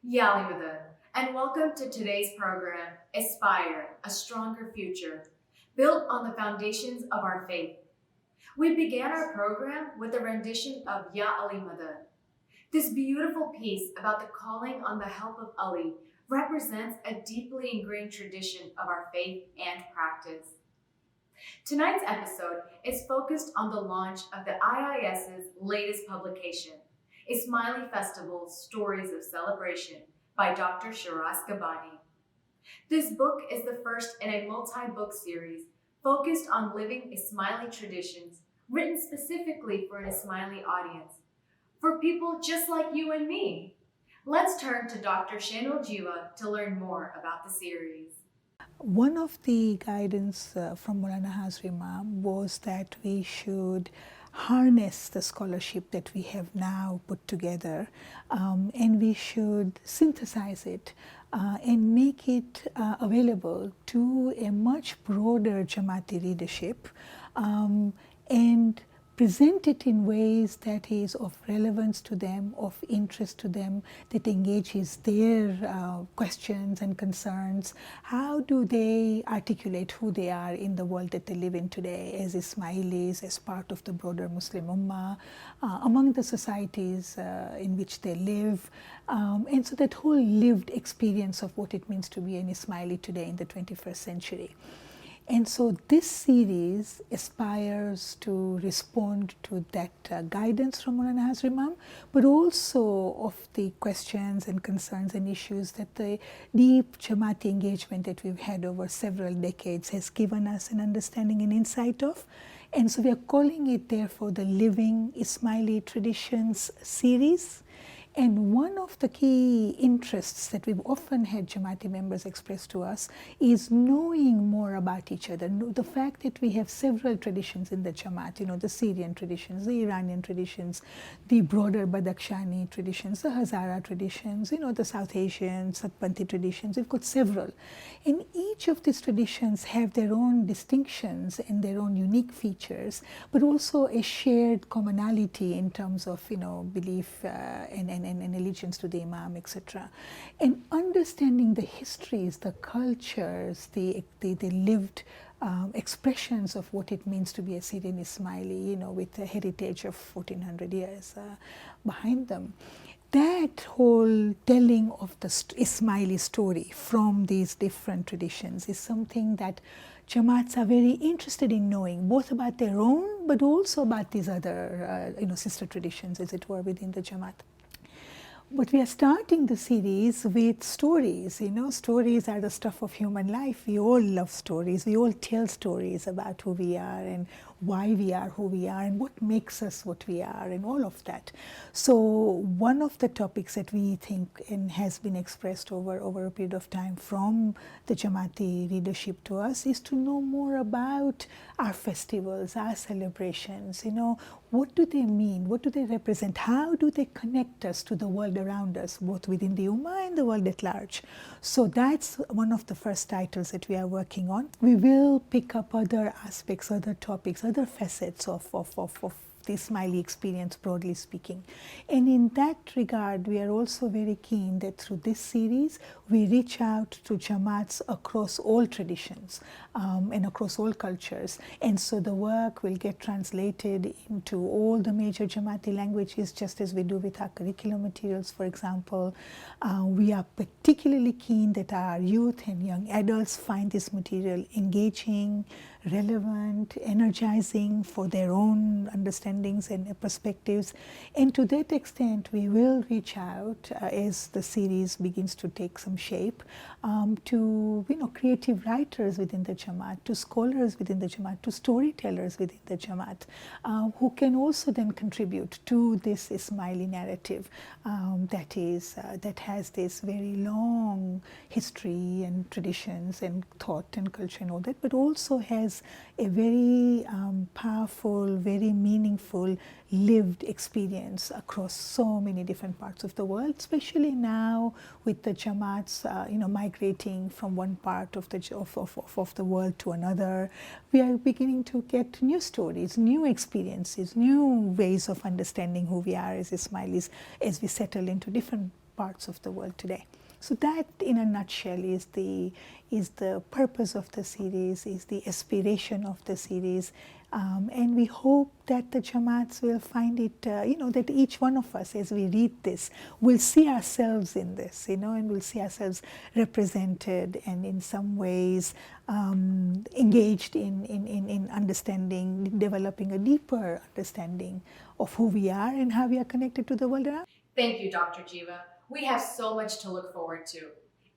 Yali and welcome to today's program, Aspire, a Stronger Future, built on the foundations of our faith. We began our program with a rendition of Ya Ali Madad. This beautiful piece about the calling on the help of Ali represents a deeply ingrained tradition of our faith and practice. Tonight's episode is focused on the launch of the IIS's latest publication, Ismaili Festivals, Stories of Celebration by Dr. Shiraz Kabani. This book is the first in a multi-book series focused on living Ismaili traditions, written specifically for an Ismaili audience, for people just like you and me. Let's turn to Dr. Shanul Jiwa to learn more about the series. One of the guidance from Maulana Hazrat Imam was that we should harness the scholarship that we have now put together and we should synthesize it and make it available to a much broader Jamati readership and present it in ways that is of relevance to them, of interest to them, that engages their questions and concerns. How do they articulate who they are in the world that they live in today as Ismailis, as part of the broader Muslim Ummah, among the societies in which they live, and so that whole lived experience of what it means to be an Ismaili today in the 21st century. And so this series aspires to respond to that guidance from Maulana Hazrat Imam, but also of the questions and concerns and issues that the deep Jamati engagement that we've had over several decades has given us an understanding and insight of. And so we are calling it therefore the Living Ismaili Traditions Series. And one of the key interests that we've often had Jamati members express to us is knowing more about each other. The fact that we have several traditions in the Jamaat, the Syrian traditions, the Iranian traditions, the broader Badakhshani traditions, the Hazara traditions, the South Asian, Satpanthi traditions, we've got several. And each of these traditions have their own distinctions and their own unique features, but also a shared commonality in terms of, belief and allegiance to the Imam, etc. And understanding the histories, the cultures, the lived expressions of what it means to be a Syrian Ismaili, with a heritage of 1400 years behind them. That whole telling of the Ismaili story from these different traditions is something that Jamaats are very interested in knowing, both about their own, but also about these other, sister traditions, as it were, within the Jamaat. But we are starting the series with stories. Stories are the stuff of human life. We all love stories. We all tell stories about who we are and why we are who we are and what makes us what we are and all of that. So one of the topics that we think and has been expressed over a period of time from the Jamati readership to us is to know more about our festivals, our celebrations. What do they mean? What do they represent? How do they connect us to the world around us, both within the Ummah and the world at large? So that's one of the first titles that we are working on. We will pick up other aspects, other topics, other facets of the Ismaili experience, broadly speaking. And in that regard, we are also very keen that through this series, we reach out to Jamaats across all traditions and across all cultures. And so the work will get translated into all the major Jamati languages, just as we do with our curriculum materials, for example. We are particularly keen that our youth and young adults find this material engaging, relevant, energizing for their own understandings and perspectives. And to that extent, we will reach out as the series begins to take some shape to creative writers within the Jamaat, to scholars within the Jamaat, to storytellers within the Jamaat, who can also then contribute to this Ismaili narrative that has this very long history and traditions and thought and culture and all that, but also has a very powerful, very meaningful lived experience across so many different parts of the world, especially now with the Jamaats, migrating from one part of the world to another. We are beginning to get new stories, new experiences, new ways of understanding who we are as Ismailis as we settle into different parts of the world today. So that, in a nutshell, is the purpose of the series, is the aspiration of the series, and we hope that the Jamaats will find it, that each one of us, as we read this, will see ourselves in this, and will see ourselves represented and in some ways engaged in understanding, developing a deeper understanding of who we are and how we are connected to the world around. Thank you, Dr. Jiva. We have so much to look forward to.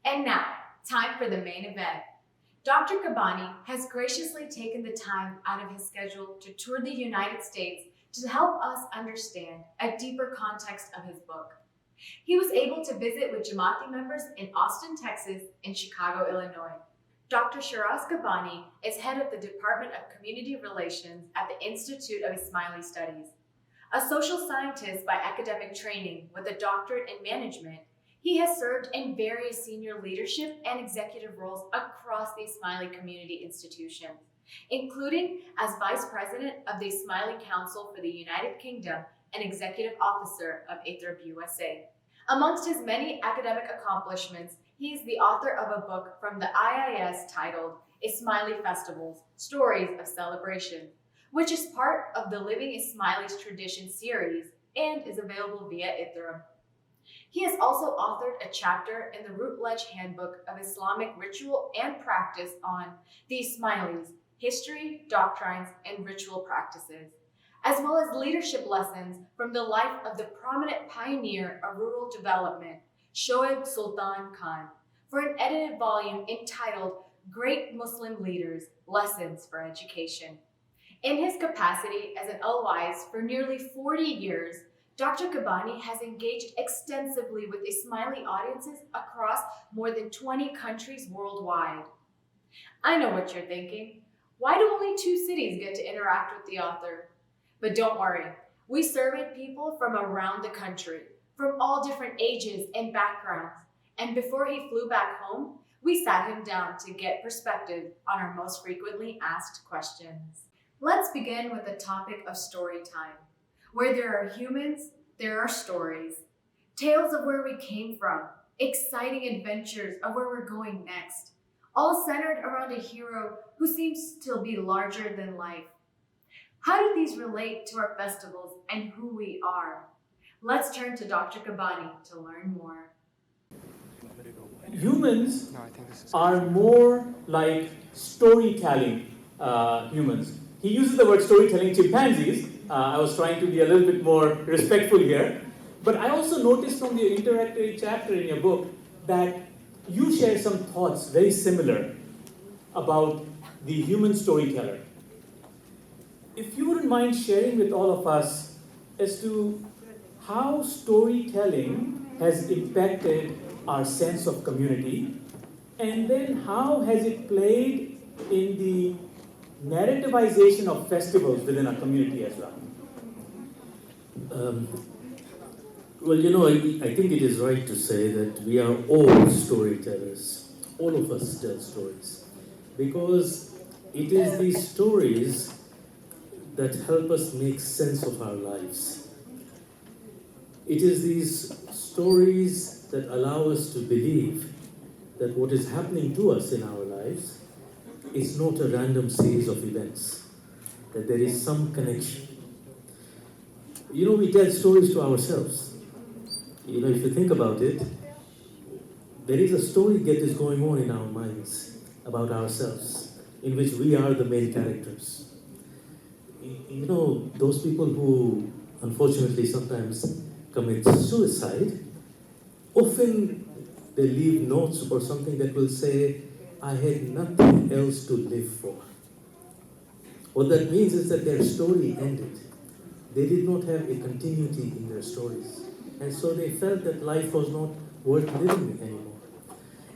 And now, time for the main event. Dr. Kabani has graciously taken the time out of his schedule to tour the United States to help us understand a deeper context of his book. He was able to visit with Jamati members in Austin, Texas, and Chicago, Illinois. Dr. Shiraz Kabani is head of the Department of Community Relations at the Institute of Ismaili Studies. A social scientist by academic training with a doctorate in management, he has served in various senior leadership and executive roles across the Ismaili community institutions, including as Vice President of the Ismaili Council for the United Kingdom and Executive Officer of ITREB USA. Amongst his many academic accomplishments, he is the author of a book from the IIS titled Ismaili Festivals, Stories of Celebration, which is part of the Living Ismaili Traditions Series and is available via ITREB. He has also authored a chapter in the Routledge Handbook of Islamic Ritual and Practice on the Ismailis, history, doctrines, and ritual practices, as well as leadership lessons from the life of the prominent pioneer of rural development, Shoaib Sultan Khan, for an edited volume entitled Great Muslim Leaders, Lessons for Education. In his capacity as an OIS for nearly 40 years, Dr. Kabani has engaged extensively with Ismaili audiences across more than 20 countries worldwide. I know what you're thinking. Why do only 2 cities get to interact with the author? But don't worry, we surveyed people from around the country, from all different ages and backgrounds, and before he flew back home, we sat him down to get perspective on our most frequently asked questions. Let's begin with the topic of story time. Where there are humans, there are stories. Tales of where we came from, exciting adventures of where we're going next, all centered around a hero who seems to be larger than life. How do these relate to our festivals and who we are? Let's turn to Dr. Kabani to learn more. Humans are more like storytelling humans. He uses the word storytelling chimpanzees. I was trying to be a little bit more respectful here. But I also noticed from the introductory chapter in your book that you share some thoughts very similar about the human storyteller. If you wouldn't mind sharing with all of us as to how storytelling has impacted our sense of community, and then how has it played in the narrativization of festivals within our community as well? I think it is right to say that we are all storytellers. All of us tell stories. Because it is these stories that help us make sense of our lives. It is these stories that allow us to believe that what is happening to us in our lives is not a random series of events, that there is some connection. We tell stories to ourselves. If you think about it, there is a story that is going on in our minds about ourselves, in which we are the main characters. Those people who unfortunately sometimes commit suicide, often they leave notes or something that will say, I had nothing else to live for. What that means is that their story ended. They did not have a continuity in their stories. And so they felt that life was not worth living anymore.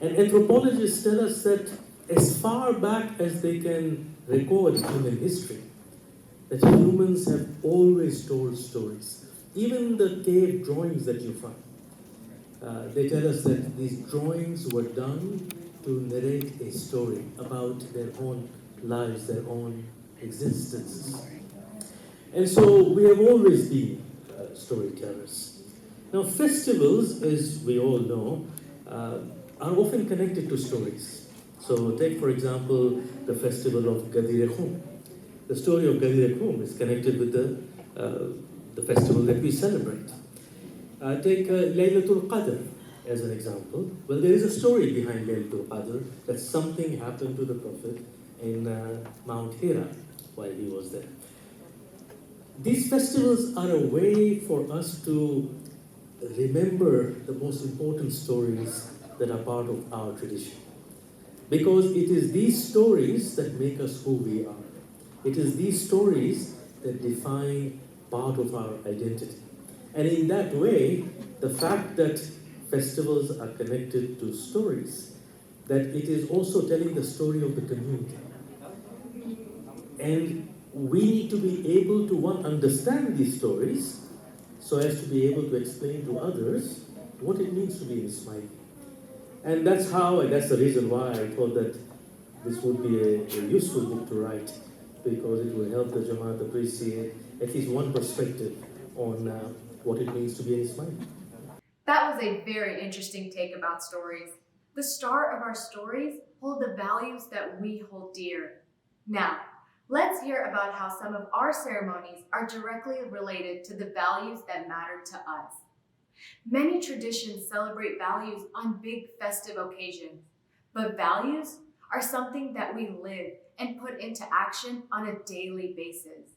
And anthropologists tell us that as far back as they can record human history, that humans have always told stories. Even the cave drawings that you find, they tell us that these drawings were done to narrate a story about their own lives, their own existences. And so we have always been storytellers. Now, festivals, as we all know, are often connected to stories. So, take for example the festival of Gadir Khum. The story of Gadir Khum is connected with the festival that we celebrate. Take Laylatul Qadr as an example. Well, there is a story behind Laylatul Qadr that something happened to the Prophet in Mount Hira while he was there. These festivals are a way for us to remember the most important stories that are part of our tradition. Because it is these stories that make us who we are. It is these stories that define part of our identity. And in that way, the fact that festivals are connected to stories, that it is also telling the story of the community. And we need to be able to, one, understand these stories so as to be able to explain to others what it means to be Ismaili. And that's the reason why I thought that this would be a useful book to write, because it will help the Jamaat appreciate at least one perspective on what it means to be an Ismaili. That was a very interesting take about stories. The star of our stories hold the values that we hold dear. Now, let's hear about how some of our ceremonies are directly related to the values that matter to us. Many traditions celebrate values on big festive occasions, but values are something that we live and put into action on a daily basis.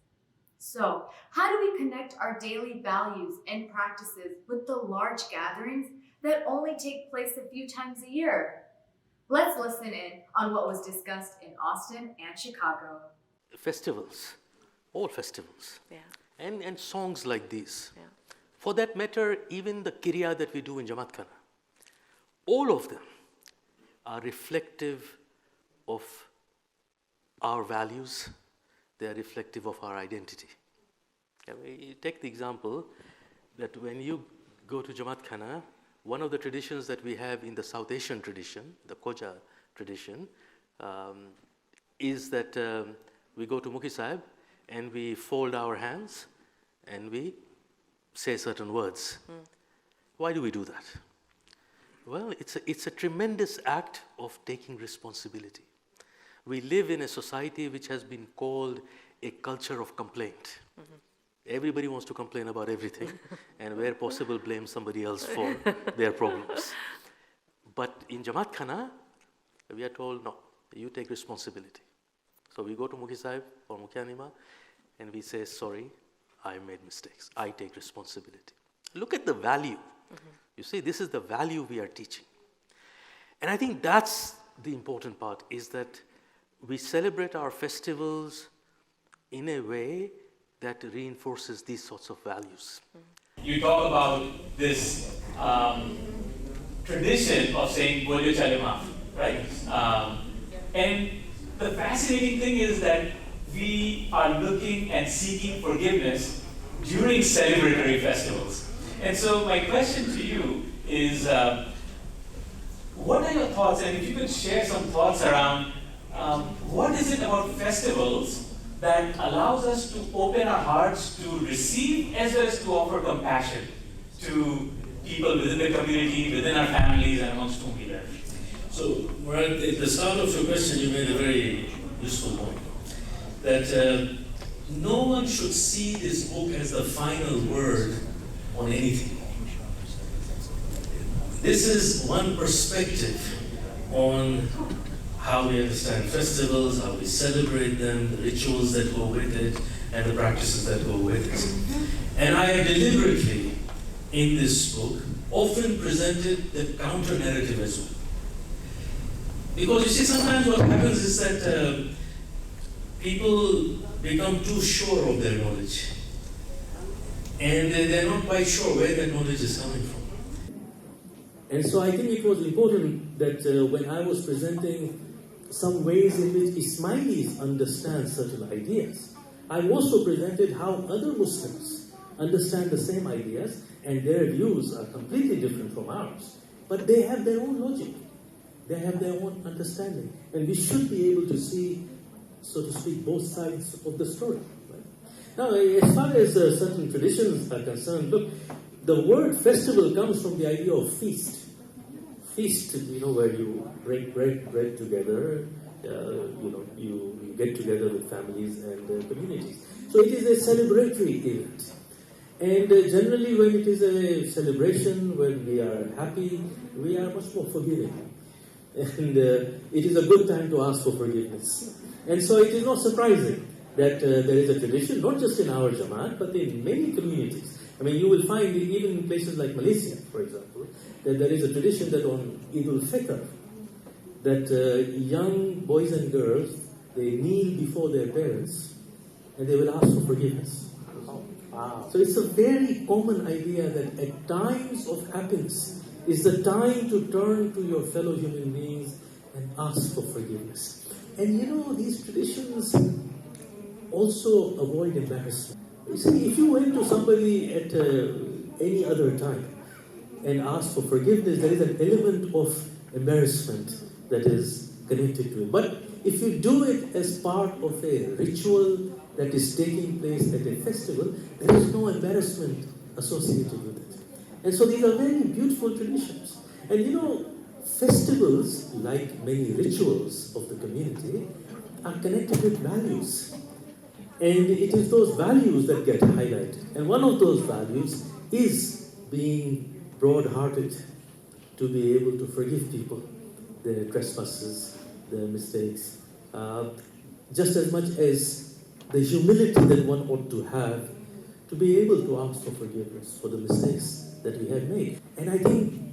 So, how do we connect our daily values and practices with the large gatherings that only take place a few times a year? Let's listen in on what was discussed in Austin and Chicago. Festivals, all festivals, Yeah. and songs like these. Yeah. For that matter, even the Kirya that we do in Jamaat Khana, all of them are reflective of our values, they are reflective of our identity. You take the example that when you go to Jamaat Khana, one of the traditions that we have in the South Asian tradition, the Koja tradition, is that we go to Mukhi Sahib and we fold our hands and we say certain words. Why do we do that? Well, it's a tremendous act of taking responsibility. We live in a society which has been called a culture of complaint. Everybody wants to complain about everything and where possible blame somebody else for their problems. But in Jamaat Khana, we are told, no, you take responsibility. So we go to Mukhi Sahib or Mukhi Anima and we say, sorry, I made mistakes. I take responsibility. Look at the value. You see, this is the value we are teaching. And I think that's the important part, is that we celebrate our festivals in a way that reinforces these sorts of values. You talk about this tradition of saying Bolyo Chale Maaf, right? And the fascinating thing is that we are looking and seeking forgiveness during celebratory festivals. And so my question to you is, what are your thoughts, and if you could share some thoughts around what is it about festivals that allows us to open our hearts to receive as well as to offer compassion to people within the community, within our families, and amongst whom we live? So, Murad, at the start of your question, you made a very useful point. That no one should see this book as the final word on anything. This is one perspective on how we understand festivals, how we celebrate them, the rituals that go with it, and the practices that go with it. And I have deliberately, in this book, often presented the counter-narrative as well. Because you see, sometimes what happens is that people become too sure of their knowledge. And they're not quite sure where that knowledge is coming from. And so I think it was important that when I was presenting some ways in which Ismailis understand certain ideas, I also presented how other Muslims understand the same ideas, and their views are completely different from ours. But they have their own logic. They have their own understanding. And we should be able to see, so to speak, both sides of the story. Right? Now, as far as certain traditions are concerned, look, The word festival comes from the idea of feast. Feast, where you break bread together, you get together with families and communities. So it is a celebratory event. And generally when it is a celebration, when we are happy, we are much more forgiving. And it is a good time to ask for forgiveness. And so it is not surprising that there is a tradition, not just in our Jamaat, but in many communities. I mean, you will find even in places like Malaysia, for example, that there is a tradition that on Eid al-Fitr, that young boys and girls, they kneel before their parents and they will ask for forgiveness. Wow. So it's a very common idea that at times of happiness is the time to turn to your fellow human beings and ask for forgiveness. And these traditions also avoid embarrassment. You see, if you went to somebody at any other time and asked for forgiveness, there is an element of embarrassment that is connected to it. But if you do it as part of a ritual that is taking place at a festival, there is no embarrassment associated with it. And so these are very beautiful traditions. And festivals, like many rituals of the community, are connected with values. And it is those values that get highlighted. And one of those values is being broad-hearted, to be able to forgive people their trespasses, their mistakes, just as much as the humility that one ought to have to be able to ask for forgiveness for the mistakes that we have made. And I think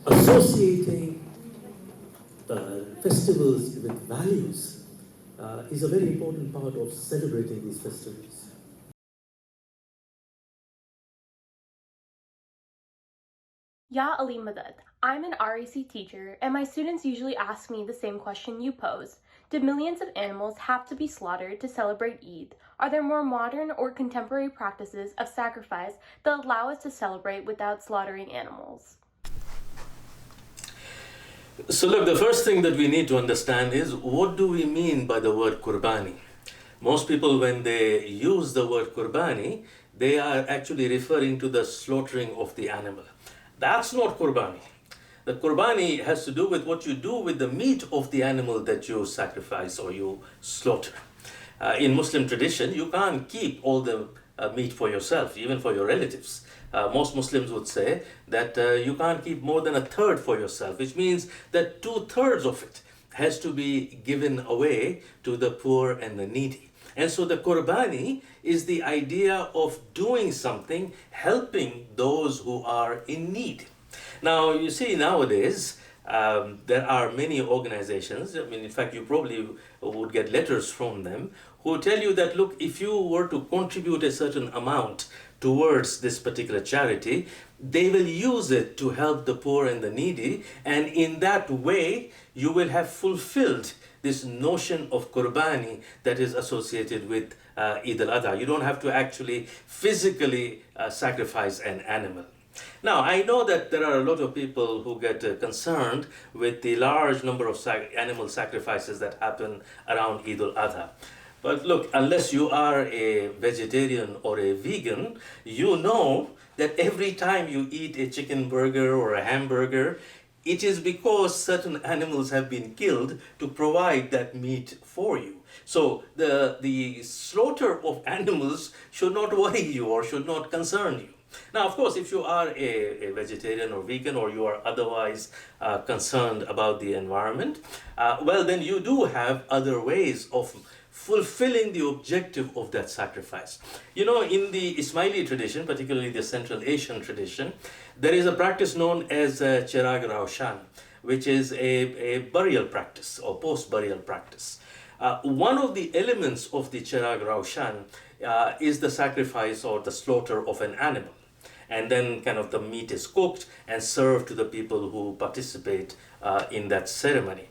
associating festivals with values is a very important part of celebrating these festivals. Ya Ali Madad, I'm an RAC teacher, and my students usually ask me the same question you posed. Did millions of animals have to be slaughtered to celebrate Eid? Are there more modern or contemporary practices of sacrifice that allow us to celebrate without slaughtering animals? So look, the first thing that we need to understand is, what do we mean by the word qurbani? Most people, when they use the word qurbani, they are actually referring to the slaughtering of the animal. That's not qurbani. The qurbani has to do with what you do with the meat of the animal that you sacrifice or you slaughter. In Muslim tradition, you can't keep all the meat for yourself, even for your relatives. Most Muslims would say that you can't keep more than a third for yourself, which means that 2/3 of it has to be given away to the poor and the needy. And so the qurbani is the idea of doing something, helping those who are in need. Now, you see, nowadays, there are many organizations, in fact, you probably would get letters from them, who tell you that, look, if you were to contribute a certain amount towards this particular charity, they will use it to help the poor and the needy, and in that way, you will have fulfilled this notion of qurbani that is associated with Eid al-Adha. You don't have to actually physically sacrifice an animal. Now, I know that there are a lot of people who get concerned with the large number of animal sacrifices that happen around Eid al-Adha. But look, unless you are a vegetarian or a vegan, you know that every time you eat a chicken burger or a hamburger, it is because certain animals have been killed to provide that meat for you. So the slaughter of animals should not worry you or should not concern you. Now, of course, if you are a vegetarian or vegan, or you are otherwise concerned about the environment, well, then you do have other ways of fulfilling the objective of that sacrifice. You know, in the Ismaili tradition, particularly the Central Asian tradition, there is a practice known as Chirag Raushan, which is a burial practice or post-burial practice. One of the elements of the Chirag Raushan is the sacrifice or the slaughter of an animal. And then kind of the meat is cooked and served to the people who participate in that ceremony.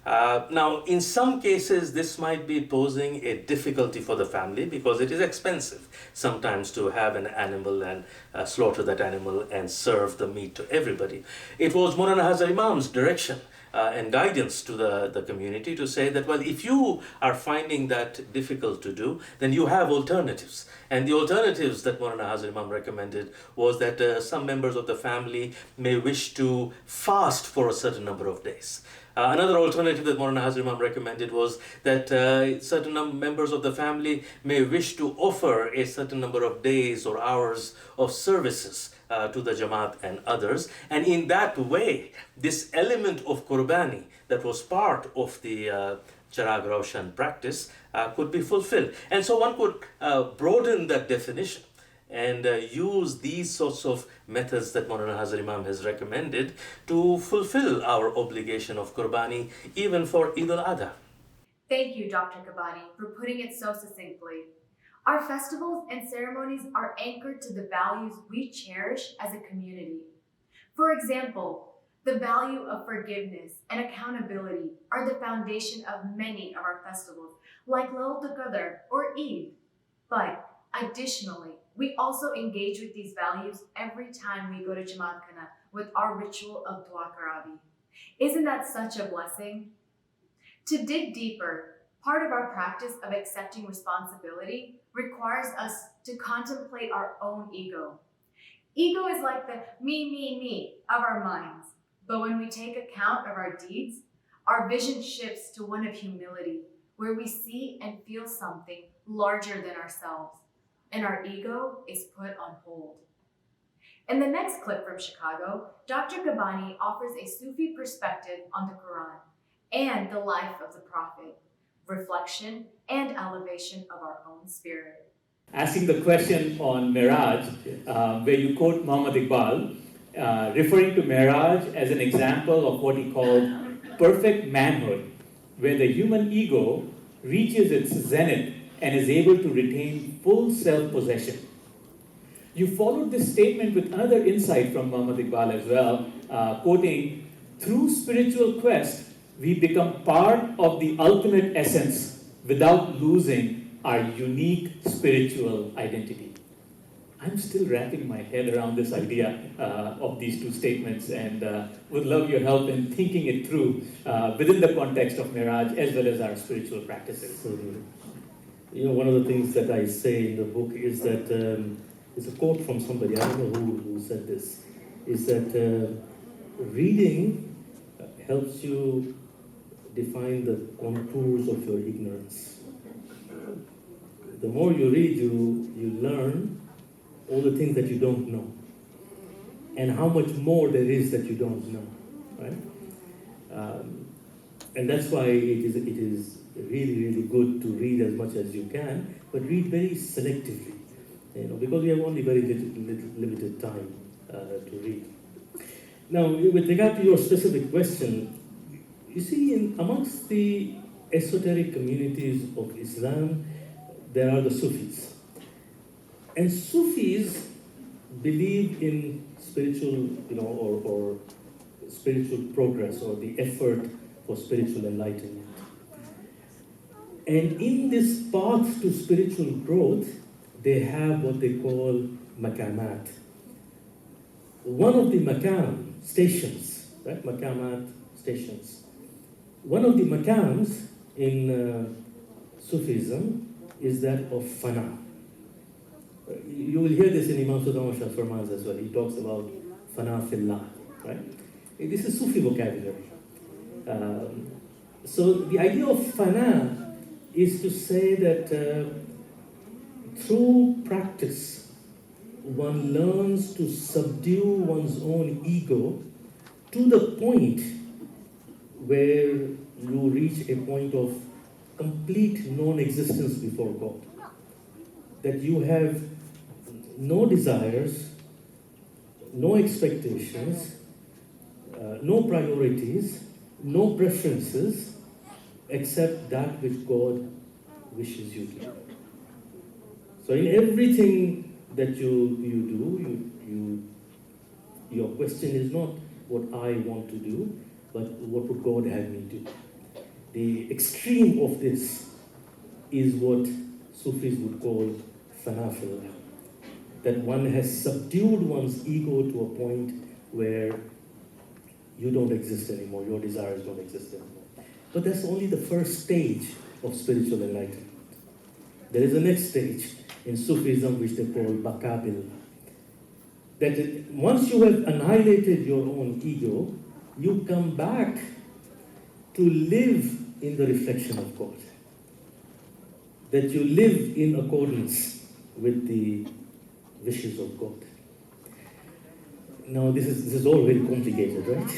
Now, in some cases, this might be posing a difficulty for the family because it is expensive sometimes to have an animal and slaughter that animal and serve the meat to everybody. It was Maulana Hazar Imam's direction and guidance to the community to say that, well, if you are finding that difficult to do, then you have alternatives. And the alternatives that Maulana Hazar Imam recommended was that some members of the family may wish to fast for a certain number of days. Another alternative that Maulana Hazar Imam recommended was that certain members of the family may wish to offer a certain number of days or hours of services to the Jamaat and others. And in that way, this element of qurbani that was part of the Chirag Roshan practice could be fulfilled. And so one could broaden that definition and use these sorts of methods that Maulana Hazar Imam has recommended to fulfill our obligation of qurbani even for Eid al-Adha. Thank you, Dr. Kabani, for putting it so succinctly. Our festivals and ceremonies are anchored to the values we cherish as a community. For example, the value of forgiveness and accountability are the foundation of many of our festivals, like Laylatul Qadr or Eid. But additionally, we also engage with these values every time we go to Jamaat Khana with our ritual of Dua Karabi. Isn't that such a blessing? To dig deeper, part of our practice of accepting responsibility requires us to contemplate our own ego. Ego is like the me of our minds, but when we take account of our deeds, our vision shifts to one of humility, where we see and feel something larger than ourselves, and our ego is put on hold. In the next clip from Chicago, Dr. Kabani offers a Sufi perspective on the Quran and the life of the Prophet, reflection and elevation of our own spirit. Asking the question on Miraj, where you quote Muhammad Iqbal, referring to Miraj as an example of what he called perfect manhood, where the human ego reaches its zenith and is able to retain full self-possession. You followed this statement with another insight from Muhammad Iqbal as well, quoting, "Through spiritual quest, we become part of the ultimate essence without losing our unique spiritual identity." I'm still wrapping my head around this idea of these two statements and would love your help in thinking it through within the context of Miraj as well as our spiritual practices. So, one of the things that I say in the book is that, it's a quote from somebody, I don't know who said this, is that reading helps you define the contours of your ignorance. The more you read, you learn all the things that you don't know, and how much more there is that you don't know, right? And that's why it is really good to read as much as you can, but read very selectively, because we have only very limited time to read. Now, with regard to your specific question, you see, amongst the esoteric communities of Islam, there are the Sufis. And Sufis believe in spiritual, or spiritual progress, or the effort for spiritual enlightenment. And in this path to spiritual growth, they have what they call makamat. One of the makam, stations, right? Makamat, stations. One of the makams in Sufism is that of fana. You will hear this in Imam Sultan Shah Farmans as well. He talks about fana fillah, right? This is Sufi vocabulary. So the idea of fana is to say that through practice, one learns to subdue one's own ego to the point where you reach a point of complete non-existence before God. That you have no desires, no expectations, no priorities, no preferences, except that which God wishes you to do. So in everything that you do, your question is not what I want to do, but what would God have me do. The extreme of this is what Sufis would call fanafil, that one has subdued one's ego to a point where you don't exist anymore, your desires don't exist anymore. But that's only the first stage of spiritual enlightenment. There is a next stage in Sufism which they call bakabil. That once you have annihilated your own ego, you come back to live in the reflection of God. That you live in accordance with the wishes of God. Now, this is all very complicated, right?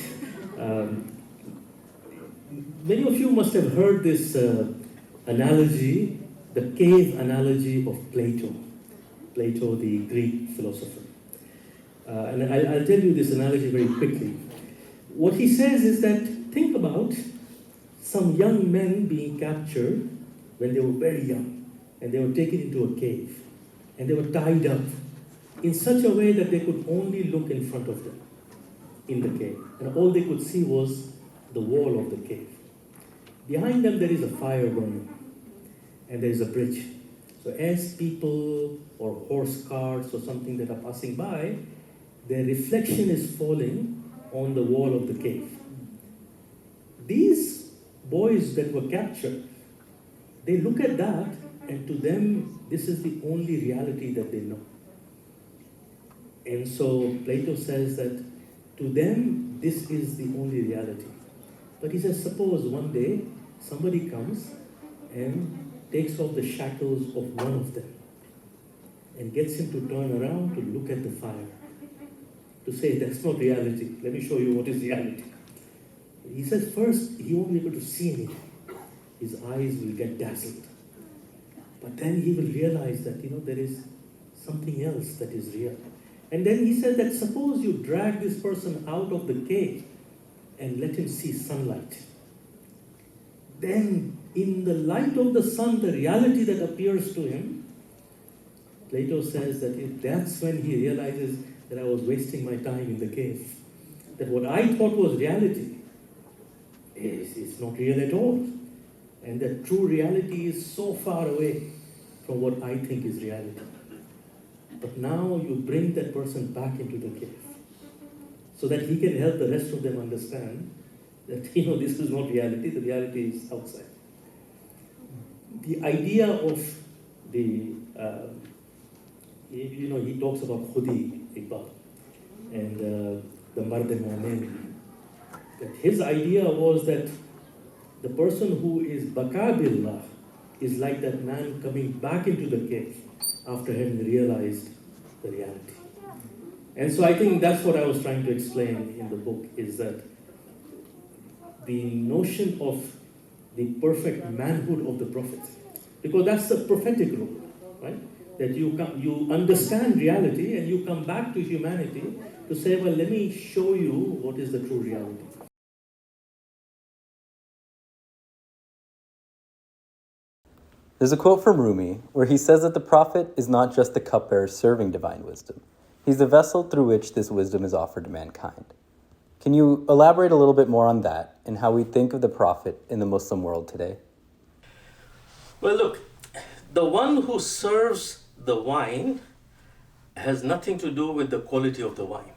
Many of you must have heard this analogy, the cave analogy of Plato. Plato, the Greek philosopher. And I'll tell you this analogy very quickly. What he says is that, think about some young men being captured when they were very young, and they were taken into a cave, and they were tied up in such a way that they could only look in front of them in the cave, and all they could see was the wall of the cave. Behind them there is a fire burning, and there is a bridge. So as people or horse carts or something that are passing by, their reflection is falling on the wall of the cave. These boys that were captured, they look at that, and to them, this is the only reality that they know. And so Plato says that to them, this is the only reality. But he says, suppose one day somebody comes and takes off the shackles of one of them and gets him to turn around to look at the fire, to say, that's not reality. Let me show you what is reality. He says first, he won't be able to see anything. His eyes will get dazzled. But then he will realize that, there is something else that is real. And then he says that suppose you drag this person out of the cave and let him see sunlight. Then, in the light of the sun, the reality that appears to him, Plato says that that's when he realizes that I was wasting my time in the cave. That what I thought was reality is not real at all. And that true reality is so far away from what I think is reality. But now you bring that person back into the cave so that he can help the rest of them understand that, this is not reality, the reality is outside. The idea of the, he talks about Khudi Iqbal and the Mard Momen. That his idea was that the person who is Baka Billah is like that man coming back into the cave after having realized the reality. And so I think that's what I was trying to explain in the book, is that the notion of the perfect manhood of the prophet, because that's the prophetic role, right? That you understand reality and you come back to humanity to say, well, let me show you what is the true reality. There's a quote from Rumi where he says that the prophet is not just the cupbearer serving divine wisdom. He's the vessel through which this wisdom is offered to mankind. Can you elaborate a little bit more on that and how we think of the prophet in the Muslim world today? Well, look, the one who serves the wine has nothing to do with the quality of the wine.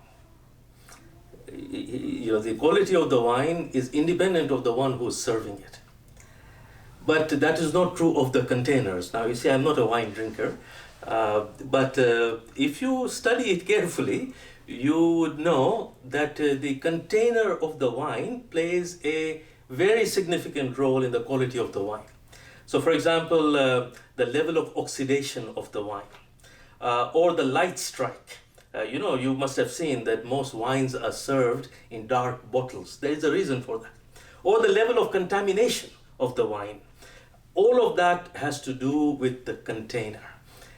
The quality of the wine is independent of the one who is serving it. But that is not true of the containers. Now, you see, I'm not a wine drinker, but if you study it carefully, you would know that the container of the wine plays a very significant role in the quality of the wine. So, for example, the level of oxidation of the wine, or the light strike. You must have seen that most wines are served in dark bottles. There is a reason for that. Or the level of contamination of the wine. All of that has to do with the container.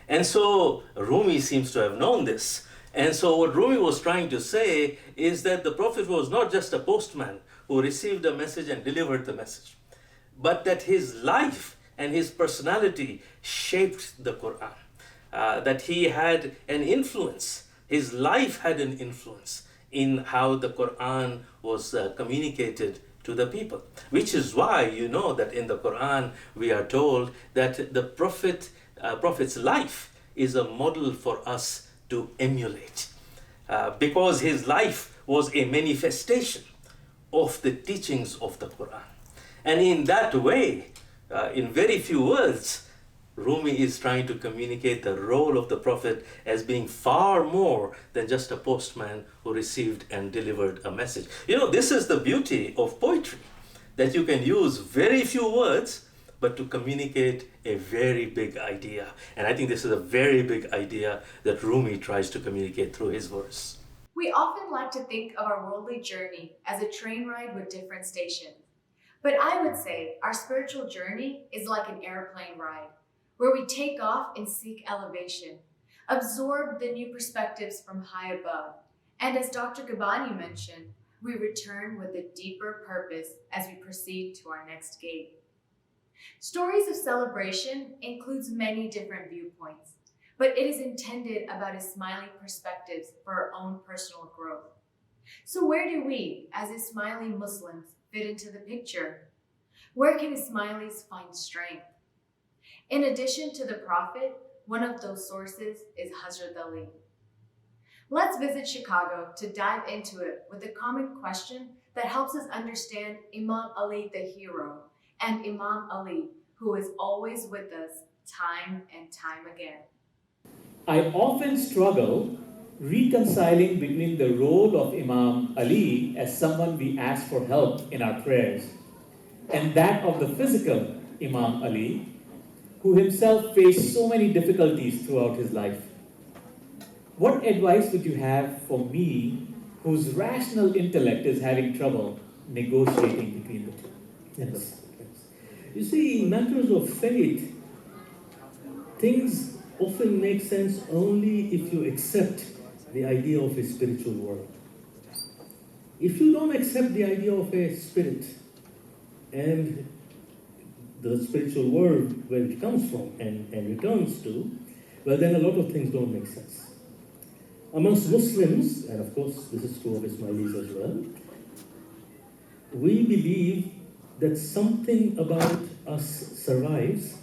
And so Rumi seems to have known this. And so what Rumi was trying to say is that the Prophet was not just a postman who received a message and delivered the message, but that his life and his personality shaped the Quran. That he had an influence, his life had an influence in how the Quran was communicated to the people. Which is why you know that in the Quran we are told that the prophet's life is a model for us to emulate. Because his life was a manifestation of the teachings of the Quran. And in that way, in very few words, Rumi is trying to communicate the role of the Prophet as being far more than just a postman who received and delivered a message. You know, this is the beauty of poetry, that you can use very few words, but to communicate a very big idea. And I think this is a very big idea that Rumi tries to communicate through his verse. We often like to think of our worldly journey as a train ride with different stations. But I would say our spiritual journey is like an airplane ride, where we take off and seek elevation, absorb the new perspectives from high above, and as Dr. Kabani mentioned, we return with a deeper purpose as we proceed to our next gate. Stories of celebration includes many different viewpoints, but it is intended about Ismaili perspectives for our own personal growth. So where do we, as Ismaili Muslims, fit into the picture? Where can Ismailis find strength? In addition to the Prophet, one of those sources is Hazrat Ali. Let's visit Chicago to dive into it with a common question that helps us understand Imam Ali the hero and Imam Ali, who is always with us time and time again. I often struggle reconciling between the role of Imam Ali as someone we ask for help in our prayers and that of the physical Imam Ali, who himself faced so many difficulties throughout his life. What advice would you have for me, whose rational intellect is having trouble negotiating between the two? Yes. You see, in matters of faith, things often make sense only if you accept the idea of a spiritual world. If you don't accept the idea of a spirit and the spiritual world where it comes from and returns to, well, then a lot of things don't make sense. Amongst Muslims, and of course this is true of Ismailis as well, we believe that something about us survives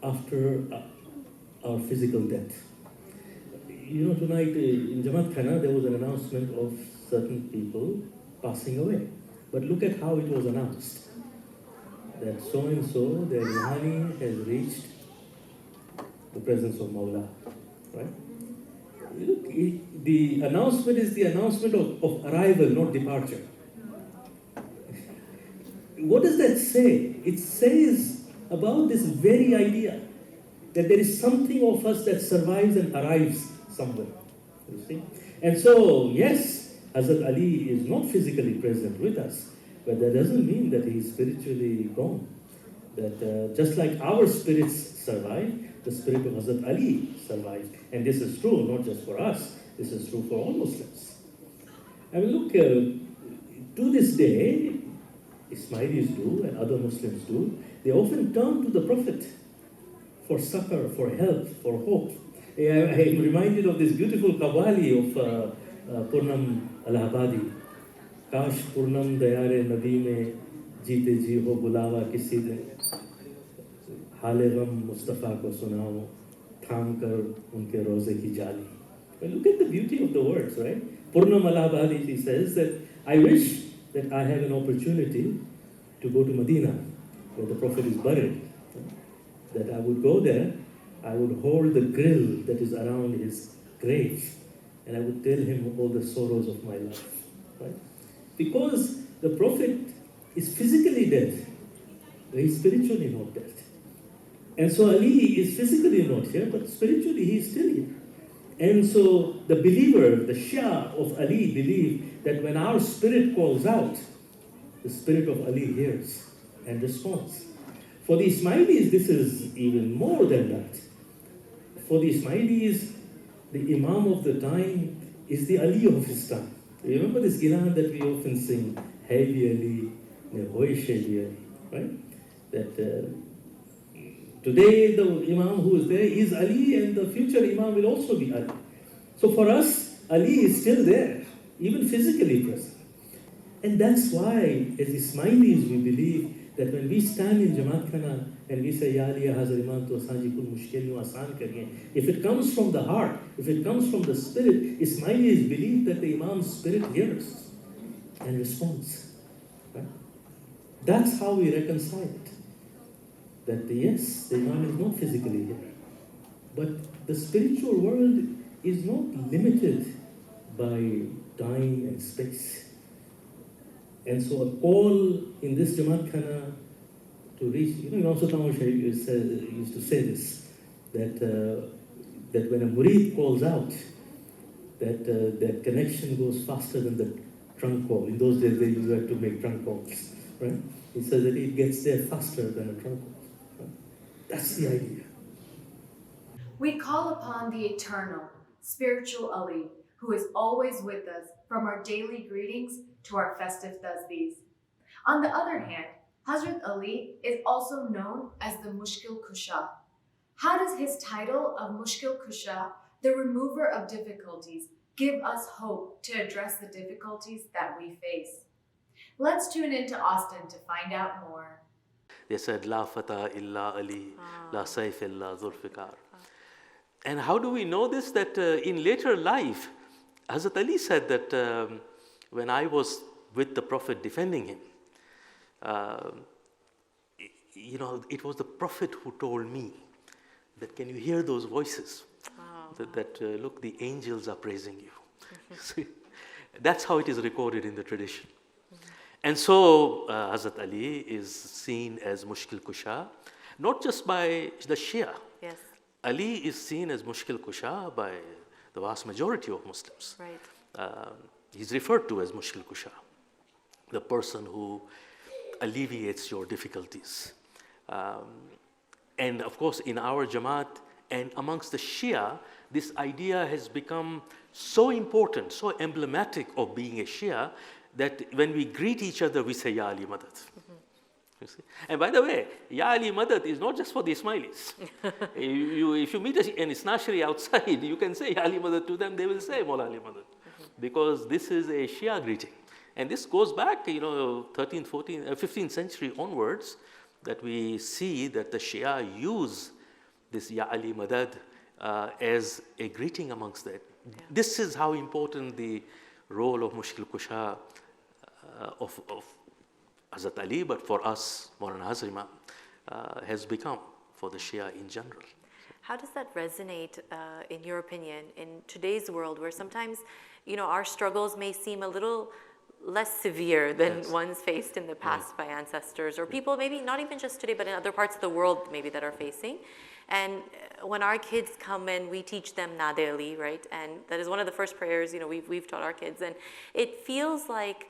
after our physical death. You know, tonight in Jamati there was an announcement of certain people passing away. But look at how it was announced. That so-and-so, their ruhani has reached the presence of Mawla. Right? Look, the announcement is the announcement of arrival, not departure. What does that say? It says about this very idea that there is something of us that survives and arrives somewhere. You see? And so, yes, Hazrat Ali is not physically present with us, but that doesn't mean that he is spiritually gone. That just like our spirits survive, the spirit of Hazrat Ali survives. And this is true not just for us, this is true for all Muslims. I mean, look, to this day, Ismailis do and other Muslims do, they often turn to the Prophet for succor, for help, for hope. I am reminded of this beautiful Qawwali of Purnam Allahabadi. Kash Purnam Dayare Nabi mein jeete ji ho bulawa kisi din. Hale gham Mustafa ko sunao, tham kar unke roze ki jali. Well, look at the beauty of the words, right? Purnam Allahabadi, he says that I wish that I have an opportunity to go to Medina, where the Prophet is buried. That I would go there, I would hold the grill that is around his grave, and I would tell him all the sorrows of my life. Right? Because the Prophet is physically dead, but he is spiritually not dead. And so Ali is physically not here, but spiritually he is still here. And so the believer, the Shia of Ali, believe that when our spirit calls out, the spirit of Ali hears and responds. For the Ismailis, this is even more than that. For the Ismailis, the Imam of the time is the Ali of his time. You remember this Gilan that we often sing, Heavy Ali, Nehoish Ali, right? That today the Imam who is there is Ali, and the future Imam will also be Ali. So for us, Ali is still there, even physically present. And that's why, as Ismailis, we believe that when we stand in Jamaat Khana and we say, Ya Ali, Hazar Imam, to asanji kul mushkil nu asan kariye, if it comes from the heart, if it comes from the spirit, Ismailis believe that the Imam's spirit hears and responds. Right? That's how we reconcile it. That yes, the Imam is not physically here, but the spiritual world is not limited by time and space. And so a call in this Jamaat Khana to reach, Imam Sultan used to say this, that when a murid calls out, that connection goes faster than the trunk call. In those days, they used to have to make trunk calls, right? He says that it gets there faster than a trunk call. Right? That's the idea. We call upon the eternal, spiritual Ali, who is always with us from our daily greetings to our festive tasbeehs. On the other hand, Hazrat Ali is also known as the Mushkil Kusha. How does his title of Mushkil Kusha, the remover of difficulties, give us hope to address the difficulties that we face? Let's tune into Austin to find out more. They said, La fata illa Ali, la saif illa zulfikar. And how do we know this? That in later life, Hazrat Ali said that when I was with the Prophet defending him, it was the Prophet who told me that, can you hear those voices? Wow. That look, the angels are praising you. See, that's how it is recorded in the tradition. And so Hazrat Ali is seen as Mushkil Kusha, not just by the Shia. Yes. Ali is seen as Mushkil Kusha by the vast majority of Muslims. Right. He's referred to as Mushkil Kusha, the person who alleviates your difficulties. And of course, in our Jamaat and amongst the Shia, this idea has become so important, so emblematic of being a Shia, that when we greet each other, we say, Ya Ali Madad. You see? And by the way, Ya Ali Madad is not just for the Ismailis. If you meet an Isnashri outside, you can say Ya Ali Madad to them, they will say Mawla Ali Madad. Because this is a Shia greeting. And this goes back, 13th, 14th, 15th century onwards, that we see that the Shia use this Ya Ali Madad as a greeting amongst them. Yeah. This is how important the role of Mushkil Kusha of Hazrat Ali, but for us, Maulana Hazar Imam, has become for the Shia in general. How does that resonate, in your opinion, in today's world where sometimes, our struggles may seem a little less severe than Yes. ones faced in the past by ancestors or people maybe not even just today, but in other parts of the world maybe that are facing. And when our kids come and we teach them Nade Ali, right? And that is one of the first prayers, we've taught our kids. And it feels like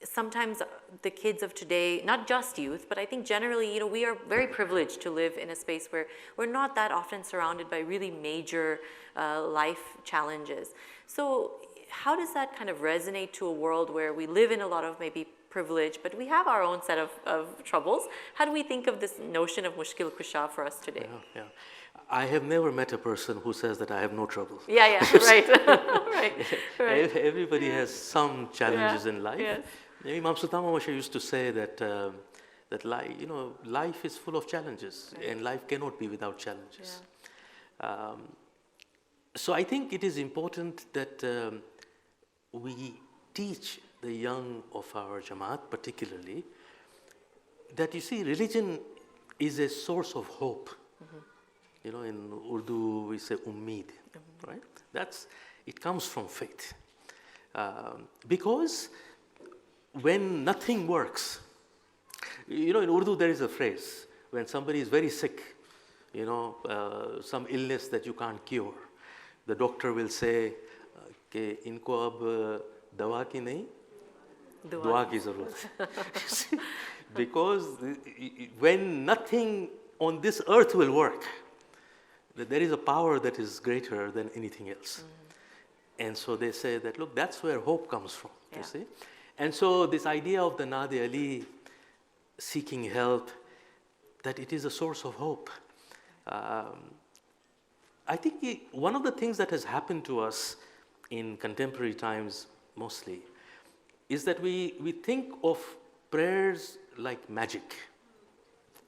sometimes the kids of today, not just youth, but I think generally, we are very privileged to live in a space where we're not that often surrounded by really major life challenges. So how does that kind of resonate to a world where we live in a lot of maybe privilege, but we have our own set of troubles? How do we think of this notion of Mushkil Kusha for us today? Yeah. I have never met a person who says that I have no trouble. Yeah, right. right. Everybody has some challenges in life. Yes. Imam Sultan Masha used to say that life is full of challenges, and life cannot be without challenges. Yeah. So I think it is important that we teach the young of our Jamaat particularly that, religion is a source of hope. Mm-hmm. In Urdu we say ummeed, right? It comes from faith. Because when nothing works, in Urdu there is a phrase, when somebody is very sick, some illness that you can't cure, the doctor will say, कि इनको अब दवा की नहीं, दुआ की ज़रूरत है. Because when nothing on this earth will work, there is a power that is greater than anything else. Mm-hmm. And so they say that, look, that's where hope comes from, you see. And so this idea of the Nade Ali seeking help, that it is a source of hope. I think one of the things that has happened to us in contemporary times mostly is that we think of prayers like magic.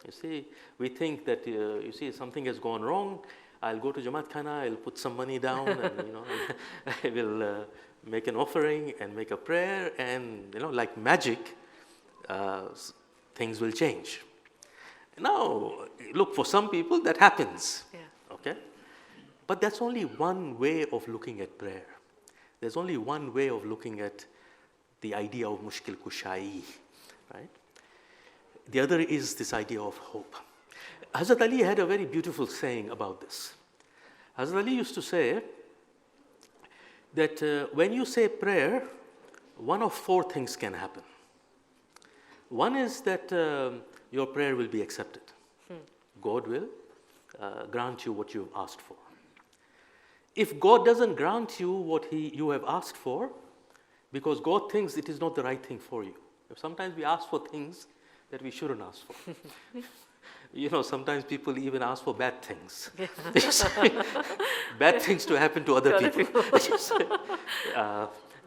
You see, we think that, you see, something has gone wrong, I'll go to Jamaat Khana, I'll put some money down and, I will make an offering and make a prayer and, like magic, things will change. Now, look, for some people that happens, okay? But that's only one way of looking at prayer. There's only one way of looking at the idea of mushkil kushai, right? The other is this idea of hope. Hazrat Ali had a very beautiful saying about this. Hazrat Ali used to say that when you say prayer, one of four things can happen. One is that your prayer will be accepted. God will grant you what you've asked for. If God doesn't grant you what you have asked for, because God thinks it is not the right thing for you. Sometimes we ask for things that we shouldn't ask for. Sometimes people even ask for bad things. Bad things to happen to other people.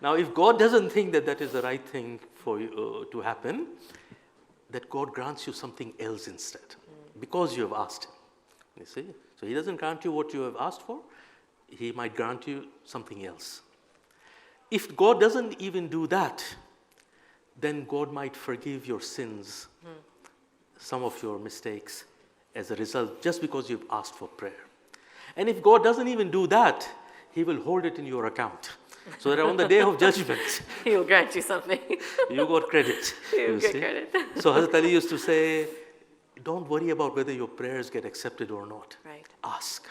Now, if God doesn't think that that is the right thing for you to happen, that God grants you something else instead, because you have asked Him. You see? So He doesn't grant you what you have asked for, He might grant you something else. If God doesn't even do that, then God might forgive your sins, some of your mistakes as a result, just because you've asked for prayer. And if God doesn't even do that, He will hold it in your account. So that on the day of judgment, He will grant you something. You got credit. You get credit. So Hazrat Ali used to say, don't worry about whether your prayers get accepted or not. Right. Ask.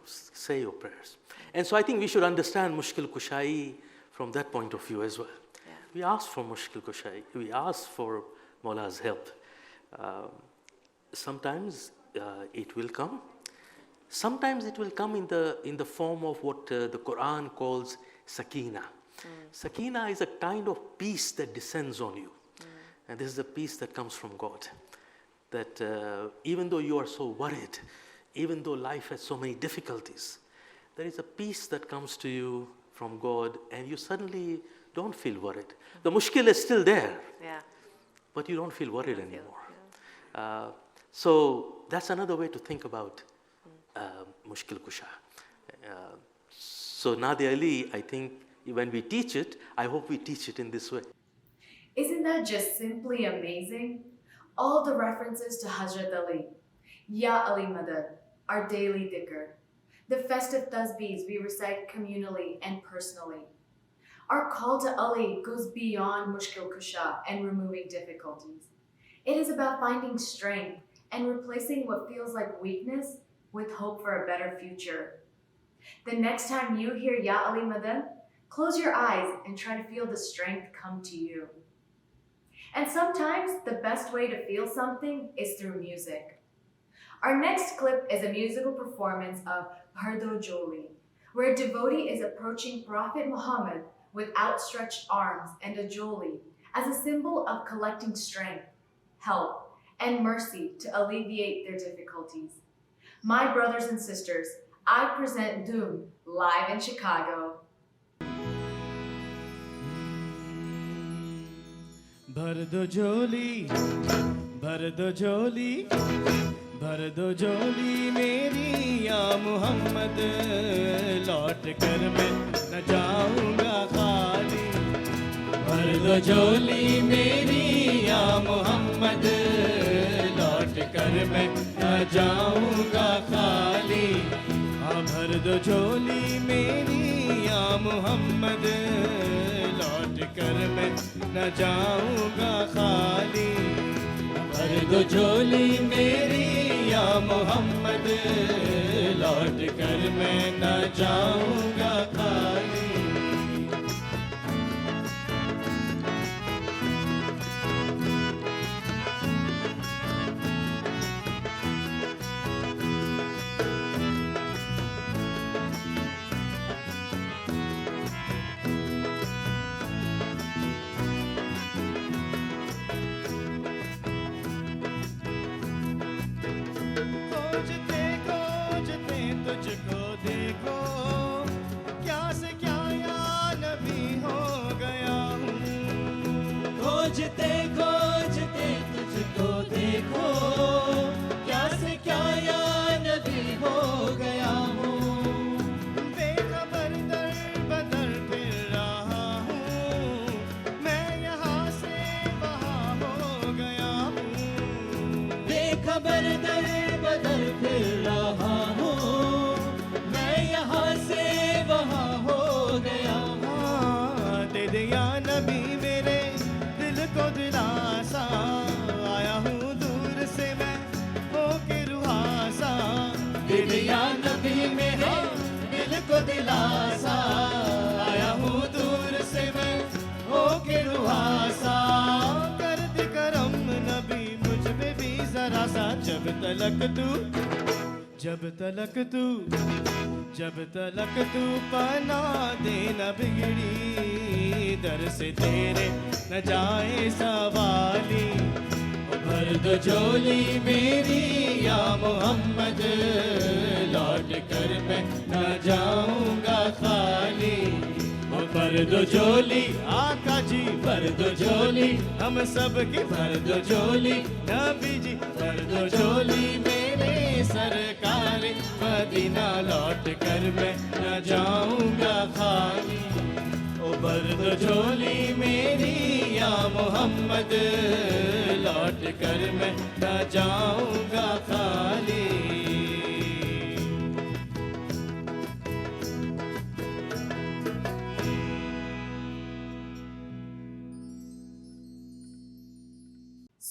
Say your prayers. And so I think we should understand mushkil kushai from that point of view as well. Yeah. We ask for mushkil kushai. We ask for Mawla's help. Sometimes it will come. Sometimes it will come in the form of what the Quran calls sakina. Sakina is a kind of peace that descends on you. And this is a peace that comes from God. That even though you are so worried, even though life has so many difficulties, there is a peace that comes to you from God, and you suddenly don't feel worried. The mushkil is still there, but you don't feel worried anymore. So that's another way to think about mushkil kusha. So Nadi Ali, I think when we teach it, I hope we teach it in this way. Isn't that just simply amazing? All the references to Hazrat Ali, Ya Ali Madad, our daily dhikr, the festive tasbeehs we recite communally and personally. Our call to Ali goes beyond mushkil kusha and removing difficulties. It is about finding strength and replacing what feels like weakness with hope for a better future. The next time you hear Ya Ali Madad, close your eyes and try to feel the strength come to you. And sometimes the best way to feel something is through music. Our next clip is a musical performance of Bhardo Joli, where a devotee is approaching Prophet Muhammad with outstretched arms and a joli as a symbol of collecting strength, help, and mercy to alleviate their difficulties. My brothers and sisters, I present Doom live in Chicago. Bhardo Joli, Bhardo Joli, Bhardo Joli meri ya Muhammad, लौट कर मैं न जाऊंगा खाली. Bhardo Joli meri ya Muhammad, लौट कर मैं न जाऊंगा खाली. हाँ Bhardo Joli meri ya Muhammad, लौट कर मैं न जाऊंगा खाली. Bhardo Joli मेरी या मोहम्मद, लौट कर मैं न जाऊंगा खाली. खोजते खोजते तुझको देखो, क्या से खोजते खोजते तुझको देखो क्या से क्या या नबी हो गया हूँ बेखबर दर बदर फिर रहा हूँ मैं यहाँ से वहाँ हो गया हूँ बेखबर दर बदर फिर रहा हूँ मैं यहाँ से वहाँ हो गया हूँ दे दे या नबी मेरे दिल को दिलासा आया हूँ दूर से मैं होके रुहासा दे दे या नबी मेरे दिल को दिलासा आया हूँ दूर से मैं होके रुहासा कर दे करम नबी मुझ पे भी जरा सा जब तलक तू पना दे न बिगड़ी दर से तेरे न जाए सवाली भर दो झोली मेरी या मोहम्मद लौट कर मैं न जाऊंगा खाली भर दो झोली आका जी भर दो झोली हम सब की भर दो झोली नबी जी भर दो झोली मेरे सरकार मदीना लौट कर मैं न जाऊंगा खाली ओ भर दो झोली मेरी या मोहम्मद लौट कर मैं न जाऊंगा खाली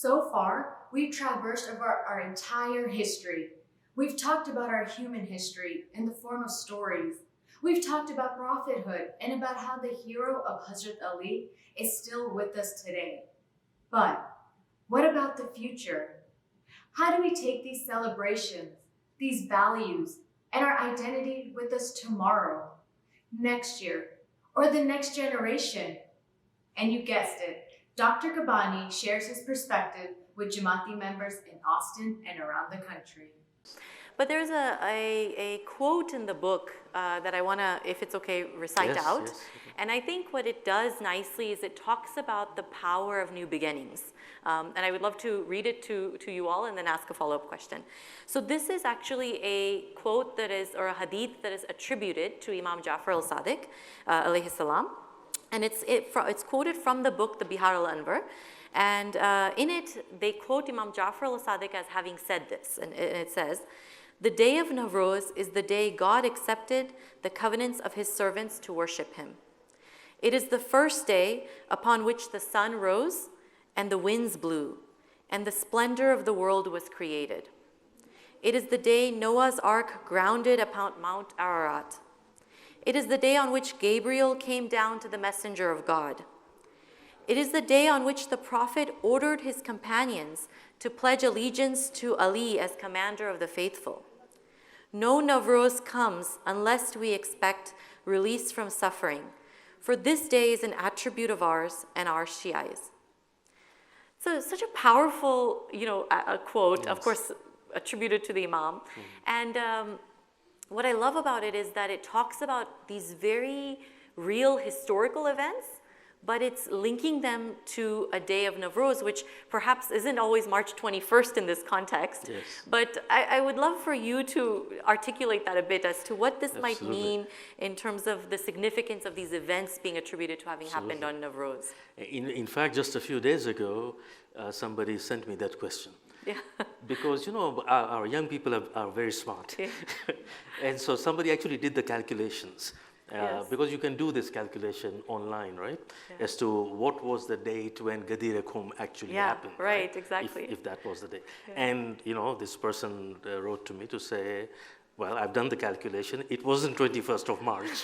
So far, we've traversed over our entire history. We've talked about our human history in the form of stories. We've talked about prophethood and about how the hero of Hazrat Ali is still with us today. But what about the future? How do we take these celebrations, these values, and our identity with us tomorrow, next year, or the next generation? And you guessed it, Dr. Kabani shares his perspective with Jamati members in Austin and around the country. But there's a quote in the book that I want to, if it's okay, recite out. Yes. And I think what it does nicely is it talks about the power of new beginnings. And I would love to read it to you all and then ask a follow-up question. So this is actually a quote that is, or a hadith that is attributed to Imam Jafar al-Sadiq, alayhi salam. And it's quoted from the book, the Bihar al-Anwar. And in it, they quote Imam Jafar al-Sadiq as having said this. And it says, "The day of Nowruz is the day God accepted the covenants of his servants to worship him. It is the first day upon which the sun rose and the winds blew, and the splendor of the world was created. It is the day Noah's ark grounded upon Mount Ararat. It is the day on which Gabriel came down to the messenger of God. It is the day on which the prophet ordered his companions to pledge allegiance to Ali as commander of the faithful. No Nowruz comes unless we expect release from suffering, for this day is an attribute of ours and our Shi'ais." So it's such a powerful, a quote, yes. Of course, attributed to the Imam. And what I love about it is that it talks about these very real historical events, but it's linking them to a day of Nowruz, which perhaps isn't always March 21st in this context. Yes. But I would love for you to articulate that a bit as to what this might mean in terms of the significance of these events being attributed to having happened on Nowruz. In fact, just a few days ago, somebody sent me that question. Yeah. Because, our young people are very smart. Yeah. And so somebody actually did the calculations. Yes. Because you can do this calculation online, right? Yeah. As to what was the date when Ghadir Khum actually happened. Right, exactly. If that was the day. Yeah. And, this person wrote to me to say, well, I've done the calculation. It wasn't 21st of March.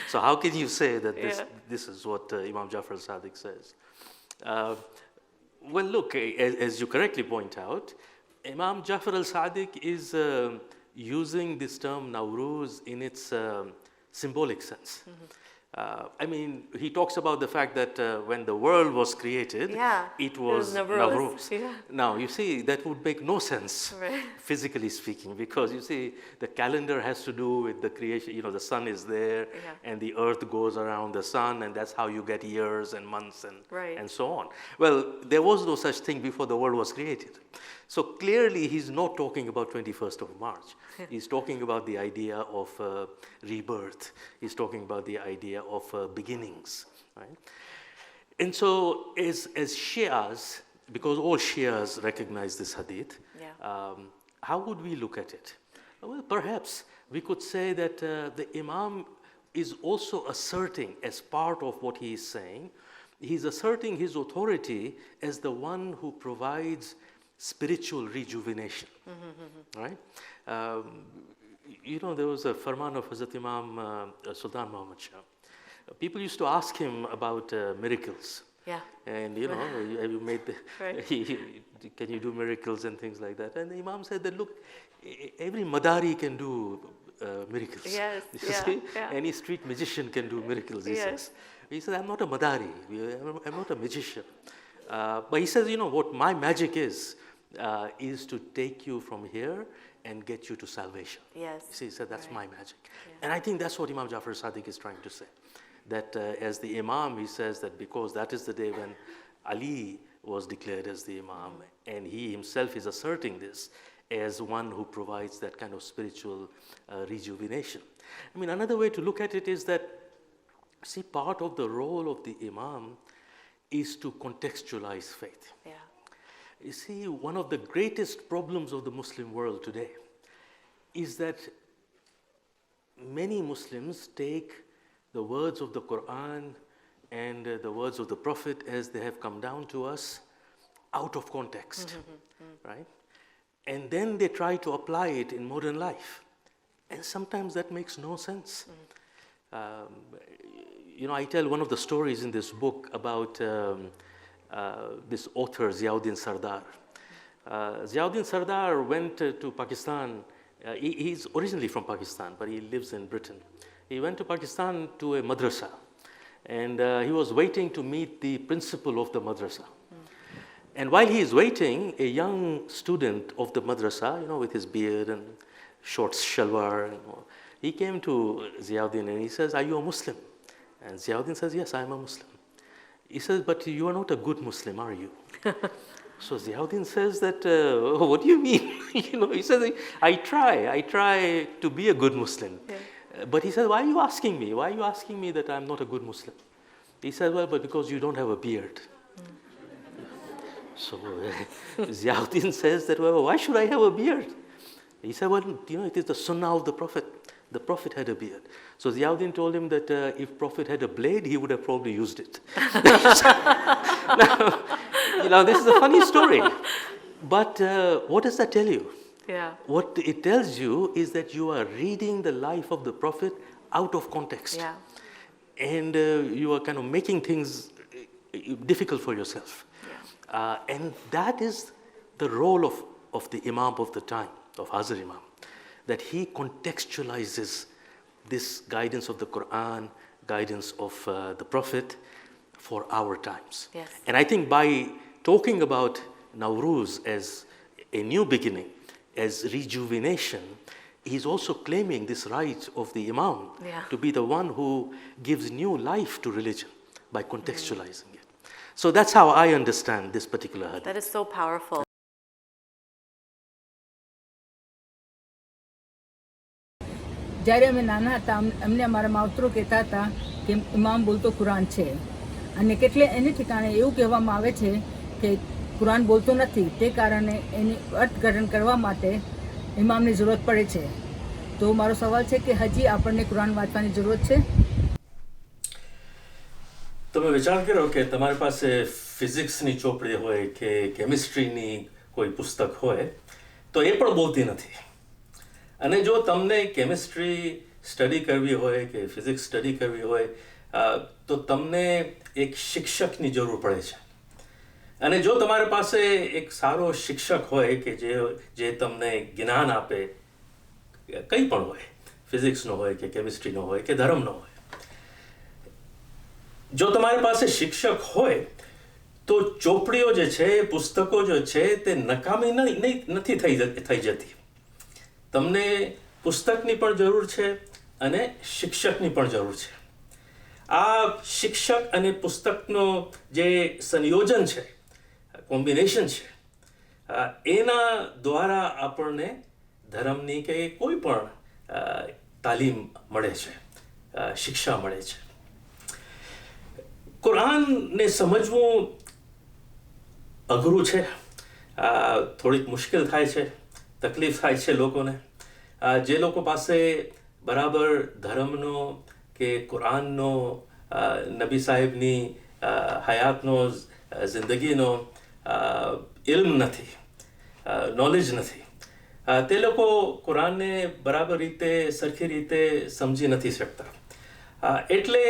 So how can you say that this is what Imam Jafar al-Sadiq says? Well, look, as you correctly point out, Imam Jafar al-Sadiq is using this term Nowruz in its symbolic sense. I mean, he talks about the fact that when the world was created, it was Nowruz. Yeah. Now, you see, that would make no sense, Right. physically speaking, because you see, the calendar has to do with the creation, the sun is there, and the earth goes around the sun, and that's how you get years and months and so on. Well, there was no such thing before the world was created. So clearly, he's not talking about 21st of March. He's talking about the idea of rebirth. He's talking about the idea of beginnings, right? And so as Shias, because all Shias recognize this hadith, how would we look at it? Well, perhaps we could say that the Imam is also asserting, as part of what he is saying, he's asserting his authority as the one who provides spiritual rejuvenation, right? There was a farman of Hazrat Imam Sultan Muhammad Shah. People used to ask him about miracles. Yeah. And have you made can you do miracles and things like that? And the Imam said that, look, every madari can do miracles. Yes. You see? Any street magician can do miracles, he says. He said, I'm not a madari, I'm not a magician. But he says, what my magic is to take you from here and get you to salvation. Yes. You see, he said, that's my magic. And I think that's what Imam Jafar Sadiq is trying to say. That as the Imam, he says that because that is the day when Ali was declared as the Imam, and he himself is asserting this as one who provides that kind of spiritual rejuvenation. I mean, another way to look at it is that, see, part of the role of the Imam is to contextualize faith. Yeah. You see, one of the greatest problems of the Muslim world today is that many Muslims take the words of the Quran and the words of the Prophet as they have come down to us out of context, right? And then they try to apply it in modern life. And sometimes that makes no sense. I tell one of the stories in this book about this author, Ziauddin Sardar. Ziauddin Sardar went to Pakistan. He's originally from Pakistan, but he lives in Britain. He went to Pakistan to a madrasa, and he was waiting to meet the principal of the madrasa. And while he is waiting, a young student of the madrasa, with his beard and short shalwar, he came to Ziauddin and he says, "Are you a Muslim?" And Ziauddin says, "Yes, I am a Muslim." He says, "But you are not a good Muslim, are you?" So Ziauddin says that, "What do you mean?" He says, I try to be a good Muslim. Yeah. But he says, "Why are you asking me? Why are you asking me that I'm not a good Muslim?" He says, "Well, but because you don't have a beard." So Ziauddin says that, "Well, why should I have a beard?" He said, "Well, it is the sunnah of the Prophet. The Prophet had a beard." So Ziauddin told him that if Prophet had a blade, he would have probably used it. Now, this is a funny story. But what does that tell you? Yeah. What it tells you is that you are reading the life of the Prophet out of context. Yeah. And you are kind of making things difficult for yourself. Yeah. And that is the role of the Imam of the time, of Hazar Imam, that he contextualizes this guidance of the Quran, guidance of the Prophet for our times. Yes. And I think by talking about Nowruz as a new beginning, as rejuvenation, he's also claiming this right of the Imam to be the one who gives new life to religion by contextualizing it. So that's how I understand this particular hadith. That is so powerful. જ્યારે અમે નાના હતા અમને અમારા માવતરો કહેતા હતા કે ઇમામ બોલતો કુરાન છે અને કેટલે એની ઠેકાણે એવું કહેવામાં આવે છે કે કુરાન બોલતો નથી તે કારણે એની અર્થઘટન કરવા માટે ઇમામની જરૂરત પડે છે. તો મારો સવાલ છે કે હજી આપણને કુરાન વાંચવાની જરૂરત છે? તમે વિચાર કરો કે તમારી પાસે ફિઝિક્સની ચોપડી હોય કે કેમિસ્ટ્રીની કોઈ પુસ્તક હોય તો એ પણ બોલતી નથી. અને જો તમને કેમિસ્ટ્રી સ્ટડી કરવી હોય કે ફિઝિક્સ સ્ટડી કરવી હોય તો તમને એક શિક્ષકની જરૂર પડે છે. અને જો તમારી પાસે એક સારો શિક્ષક હોય કે જે તમને જ્ઞાન આપે, કંઈ પણ હોય, ફિઝિક્સનો હોય કે કેમિસ્ટ્રીનો હોય કે ધર્મનો હોય, જો તમારી પાસે શિક્ષક હોય તો ચોપડીઓ જે છે, પુસ્તકો જે છે તે નકામી નથી થઈ જતી. તમને પુસ્તકની પણ જરૂર છે અને શિક્ષકની પણ જરૂર છે. આ શિક્ષક અને પુસ્તકનો જે સંયોજન છે, કોમ્બિનેશન છે, એના દ્વારા આપણને ધર્મની કે કોઈ પણ તાલીમ મળે છે, શિક્ષા મળે છે. કુરાનને સમજવું અઘરું છે, થોડીક મુશ્કેલ થાય છે, તકલીફ થાય છે લોકોને. જે લોકો પાસે બરાબર ધર્મનો કે કુરાનનો, નબી સાહેબની હયાતનો, જિંદગીનો ઇલ્મ નથી, નોલેજ નથી, તે લોકો કુરાનને બરાબર રીતે, સરખી રીતે સમજી નથી શકતા. એટલે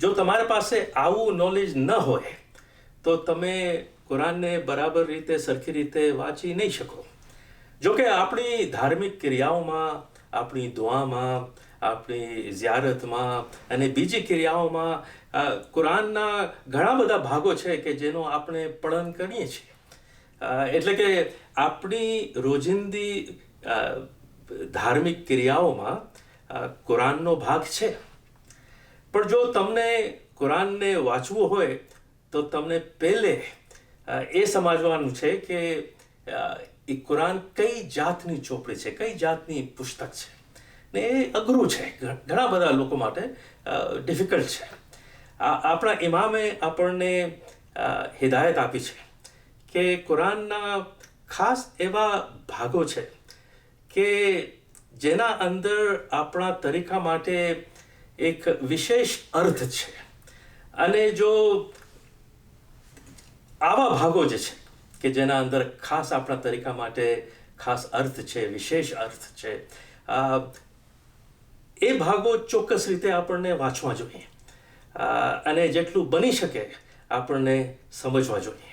જો તમારી પાસે આવું નોલેજ ન હોય તો તમે કુરાનને બરાબર રીતે, સરખી રીતે વાંચી નહીં શકો. જોકે આપણી ધાર્મિક ક્રિયાઓમાં, આપણી દુઆમાં, આપણી ઝિયારતમાં અને બીજી ક્રિયાઓમાં કુરાનના ઘણા બધા ભાગો છે કે જેનો આપણે પઠન કરીએ છીએ. એટલે કે આપણી રોજિંદી ધાર્મિક ક્રિયાઓમાં કુરાનનો ભાગ છે. પણ જો તમને કુરાનને વાંચવું હોય તો તમને પહેલે એ સમજવાનું છે કે એ કુરાન કઈ જાતની ચોપડી છે, કઈ જાતની પુસ્તક છે. ને એ અઘરું છે, ઘણા બધા લોકો માટે ડિફિકલ્ટ છે. આપણા ઇમામે આપણને હિદાયત આપી છે કે કુરાનના ખાસ એવા ભાગો છે કે જેના અંદર આપણા તરીકા માટે એક વિશેષ અર્થ છે. અને જો આવા ભાગો જે છે કે જેના અંદર ખાસ આપણા તરીકા માટે ખાસ અર્થ છે, વિશેષ અર્થ છે, એ ભાગો ચોક્કસ રીતે આપણને વાંચવા જોઈએ અને જેટલું બની શકે આપણને સમજવા જોઈએ.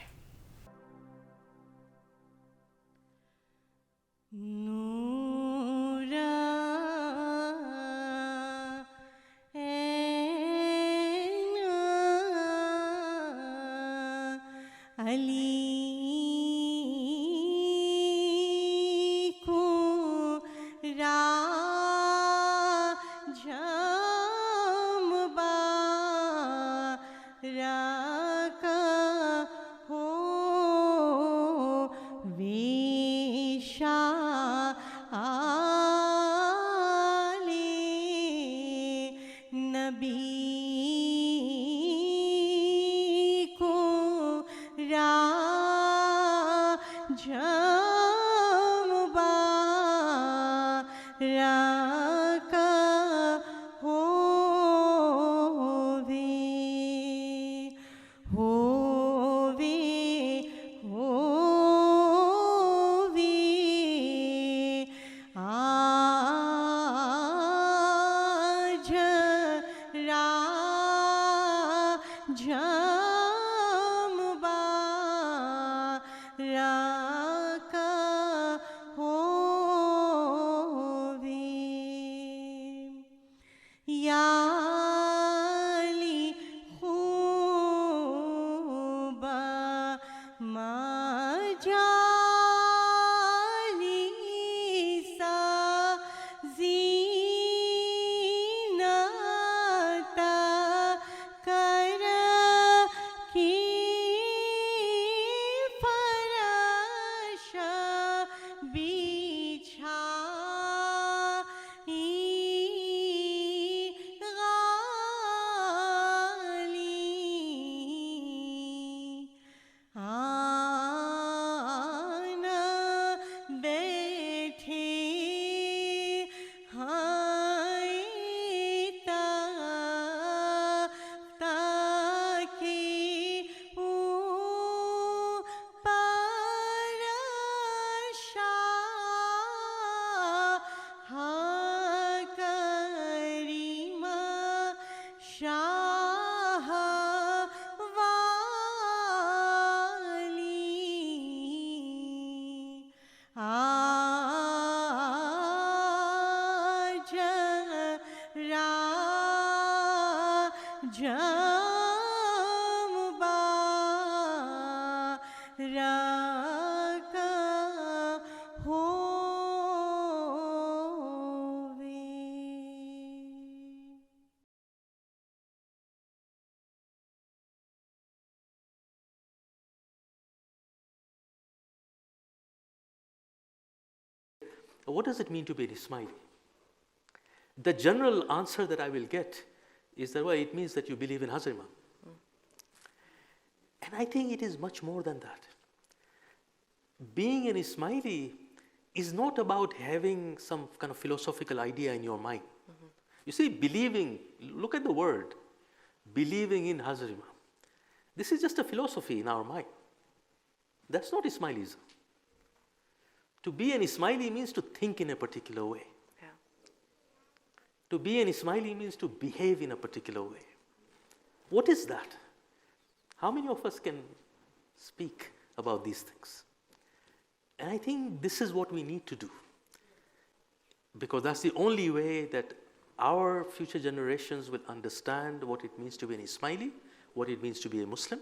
what does it mean to be an Ismaili? The general answer that I will get is that, well, it means that you believe in Hazrat Imam. And I think it is much more than that. Being an Ismaili is not about having some kind of philosophical idea in your mind. You see, believing, look at the word, believing in Hazrat Imam. This is just a philosophy in our mind. That's not Ismailism. To be an Ismaili means to think in a particular way. Yeah. To be an Ismaili means to behave in a particular way. What is that? How many of us can speak about these things? And I think this is what we need to do, because that's the only way that our future generations will understand what it means to be an Ismaili, what it means to be a Muslim,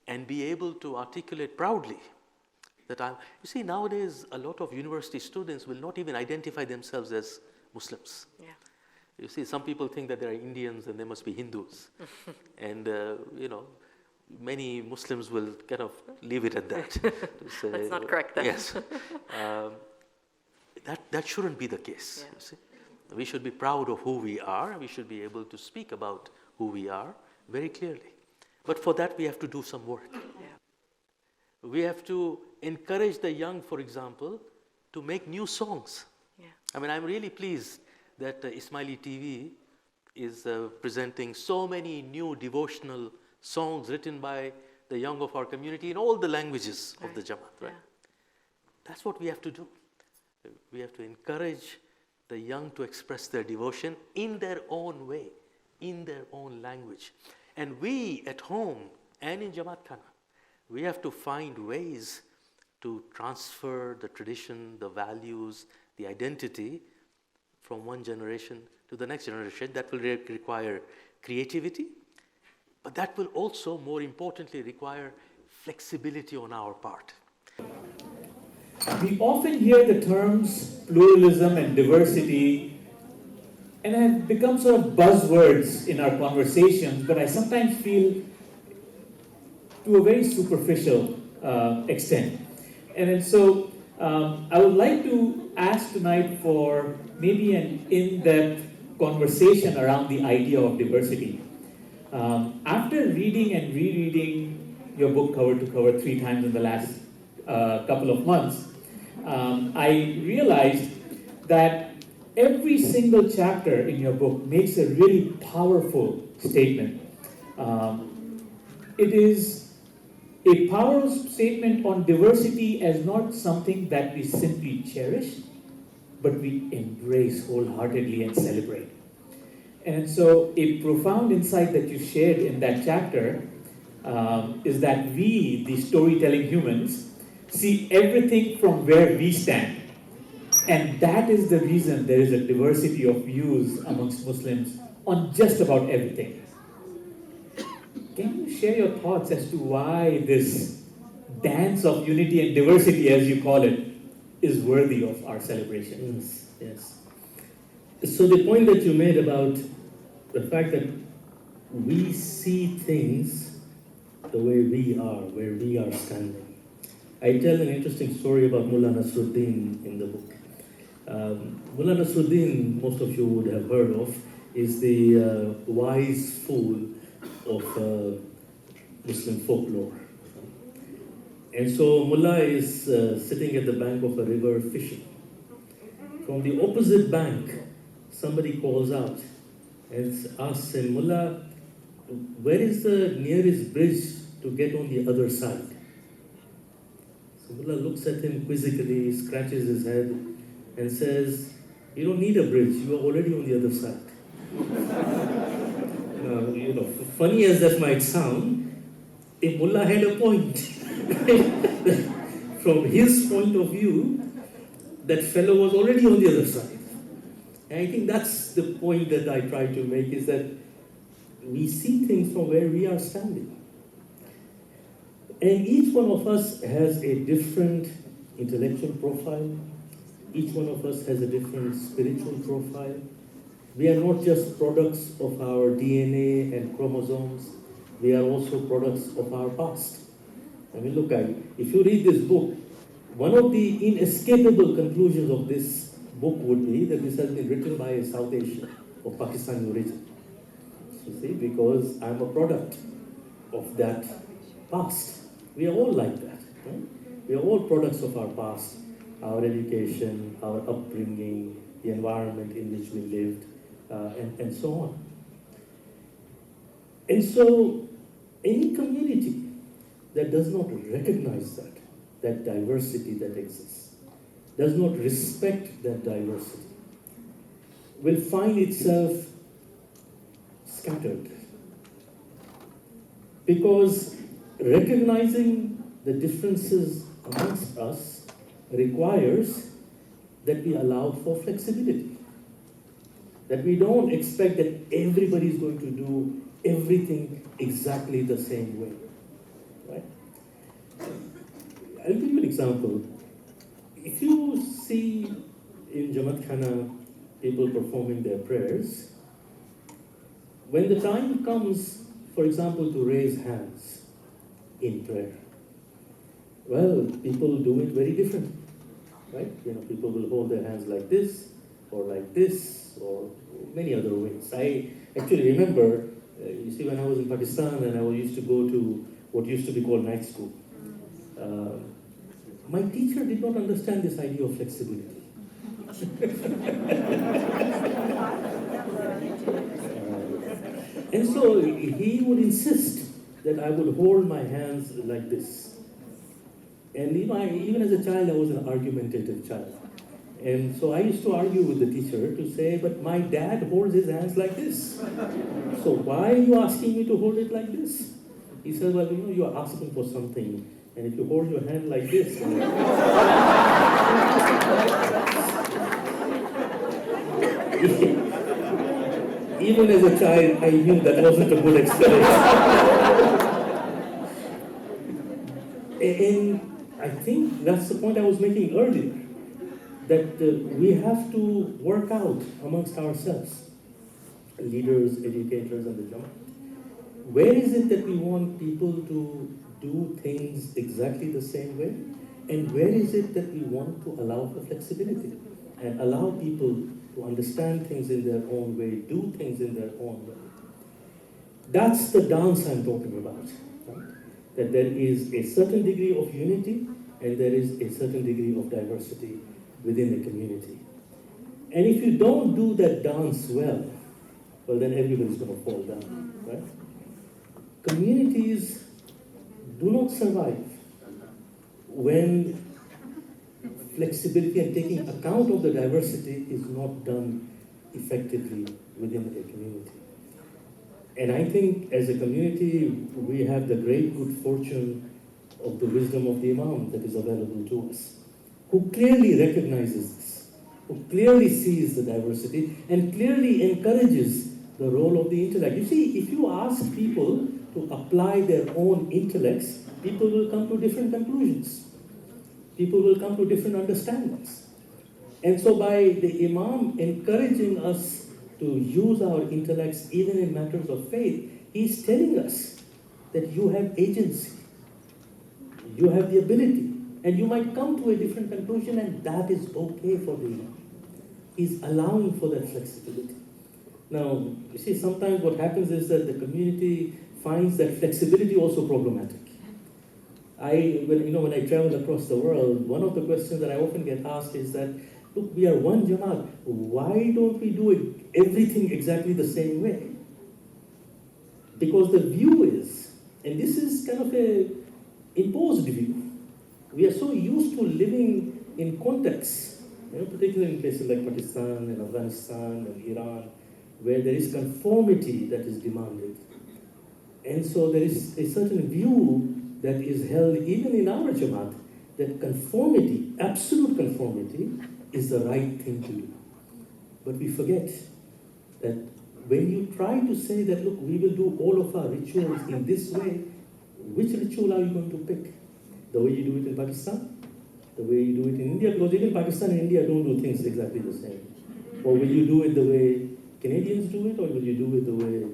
and be able to articulate proudly that you see, nowadays a lot of university students will not even identify themselves as Muslims. Yeah. You see, some people think that they are Indians and they must be Hindus. And, many Muslims will kind of leave it at that. To say, That's not correct then. Yes. That shouldn't be the case. Yeah. You see? We should be proud of who we are. We should be able to speak about who we are very clearly. But for that, we have to do some work. Yeah. We have to encourage the young, for example, to make new songs. Yeah. I mean, I'm really pleased that Ismaili TV is presenting so many new devotional songs written by the young of our community in all the languages of the Jamaat, right? Yeah. That's what we have to do. We have to encourage the young to express their devotion in their own way, in their own language. And we at home and in Jamaat Khana, we have to find ways to transfer the tradition, the values, the identity from one generation to the next generation. That will require creativity, but that will also, more importantly, require flexibility on our part. We often hear the terms pluralism and diversity and have become sort of buzzwords in our conversations, but I sometimes feel to a very superficial extent. And so I would like to ask tonight for maybe an in-depth conversation around the idea of diversity. After reading and rereading your book cover to cover 3 times in the last couple of months, I realized that every single chapter in your book makes a really powerful statement. It is a powerful statement on diversity as not something that we simply cherish, but we embrace wholeheartedly and celebrate. And so a profound insight that you shared in that chapter is that we, the storytelling humans, see everything from where we stand. And that is the reason there is a diversity of views amongst Muslims on just about everything. Can you share your thoughts as to why this dance of unity and diversity, as you call it, is worthy of our celebration? Yes. So the point that you made about the fact that we see things the way we are, where we are standing. I tell an interesting story about Mullah Nasruddin in the book. Mullah Nasruddin, most of you would have heard of, is the wise fool of Muslim folklore. And so Mullah is sitting at the bank of a river fishing. From the opposite bank, somebody calls out and asks him, Mullah, where is the nearest bridge to get on the other side? So Mullah looks at him quizzically, scratches his head, and says, you don't need a bridge, you are already on the other side. Funny as that might sound, if Mullah had a point. From his point of view, that fellow was already on the other side. And I think that's the point that I try to make, is that we see things from where we are standing. And each one of us has a different intellectual profile. Each one of us has a different spiritual profile. We are not just products of our DNA and chromosomes. We are also products of our past. I mean, look, if you read this book, one of the inescapable conclusions of this book would be that this has been written by a South Asian of Pakistani origin. You see, because I'm a product of that past. We are all like that. Right? We are all products of our past, our education, our upbringing, the environment in which we lived, and so on. And so, any community that does not recognize that diversity that exists, does not respect that diversity, will find itself scattered. Because recognizing the differences amongst us requires that we allow for flexibility. That we don't expect that everybody is going to do everything exactly the same way. Right? I'll give you an example. If you see in Jamaat Khana people performing their prayers, when the time comes, for example, to raise hands in prayer, well, people do it very differently, right? People will hold their hands like this, or many other ways. I actually remember, you see, when I was in Pakistan and I used to go to what used to be called night school, my teacher did not understand this idea of flexibility. And so he would insist that I would hold my hands like this. And even as a child, I was an argumentative child. And so I used to argue with the teacher to say, but my dad holds his hands like this. So why are you asking me to hold it like this? He said, well, you are asking for something. And if you hold your hand like this, even as a child, I knew that wasn't a good experience. And I think that's the point I was making earlier, that we have to work out amongst ourselves, leaders, educators, and the Jamaat. Where is it that we want people to do things exactly the same way? And where is it that we want to allow for flexibility and allow people to understand things in their own way, do things in their own way? That's the dance I'm talking about. Right? That there is a certain degree of unity and there is a certain degree of diversity within the community. And if you don't do that dance well, then everybody's going to fall down, right? Communities do not survive when flexibility and taking account of the diversity is not done effectively within a community. And I think as a community, we have the great good fortune of the wisdom of the Imam that is available to us, who clearly recognizes this, who clearly sees the diversity and clearly encourages the role of the intellect. You see, if you ask people to apply their own intellects, people will come to different conclusions. People will come to different understandings. And so by the Imam encouraging us to use our intellects even in matters of faith, he's telling us that you have agency, you have the ability, and you might come to a different conclusion, and that is okay for the Imam. He's allowing for that flexibility. Now, you see, sometimes what happens is that the community finds that flexibility also problematic. When I travel across the world, one of the questions that I often get asked is that, look, we are one Jamaat. Why don't we do everything exactly the same way? Because the view is, and this is kind of a imposed view, we are so used to living in contexts, particularly in places like Pakistan and Afghanistan and Iran, where there is conformity that is demanded. And so there is a certain view that is held even in our Jamaat, that conformity, absolute conformity, is the right thing to do. But we forget that when you try to say that, look, we will do all of our rituals in this way, which ritual are you going to pick? The way you do it in Pakistan? The way you do it in India? Because even Pakistan and India don't do things exactly the same. Or will you do it the way Canadians do it, or will you do it the way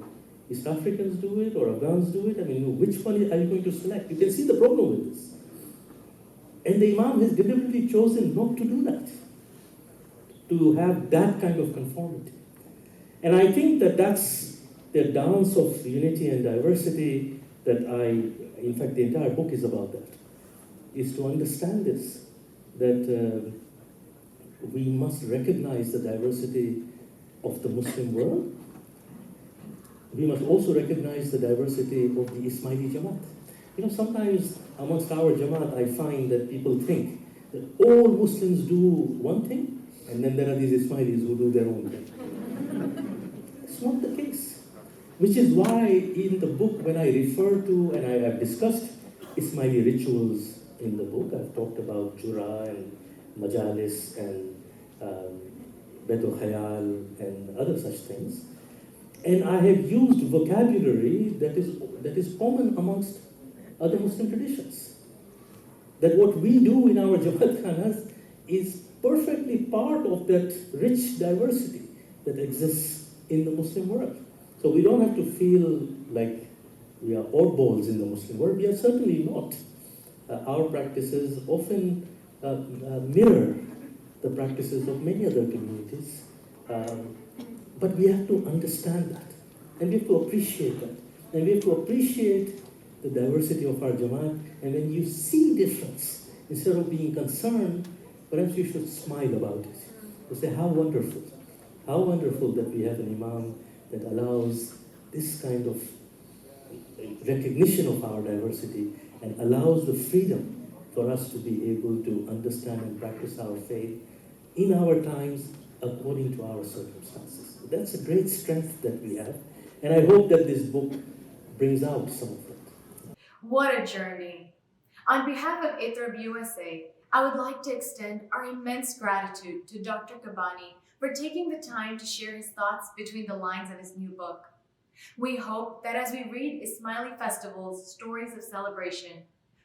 East Africans do it, or Afghans do it? I mean, which one are you going to select? You can see the problem with this. And the Imam has deliberately chosen not to do that. to have that kind of conformity. And I think that that's the dance of unity and diversity that in fact, the entire book is about that, is to understand this, that we must recognize the diversity of the Muslim world. We must also recognize the diversity of the Ismaili Jamaat. You know, sometimes amongst our Jamaat, I find that people think that all Muslims do one thing, and then there are these Ismailis who do their own thing. It's not the case. Which is why in the book, when I refer to, and I have discussed Ismaili rituals in the book, I've talked about Jura and Majalis and Betul Khayal and other such things. And I have used vocabulary that is common amongst other Muslim traditions. That what we do in our Jamaat Khanas is perfectly part of that rich diversity that exists in the Muslim world. So we don't have to feel like we are oddballs in the Muslim world. We are certainly not. Our practices often mirror the practices of many other communities. But we have to understand that. And we have to appreciate that. And we have to appreciate the diversity of our Jamaat. And when you see difference, instead of being concerned, perhaps you should smile about it. You say, how wonderful that we have an Imam that allows this kind of recognition of our diversity and allows the freedom for us to be able to understand and practice our faith in our times according to our circumstances. That's a great strength that we have, and I hope that this book brings out some of that. What a journey! On behalf of ITREB USA, I would like to extend our immense gratitude to Dr. Kabani for taking the time to share his thoughts between the lines of his new book. We hope that as we read Ismaili Festivals, Stories of Celebration,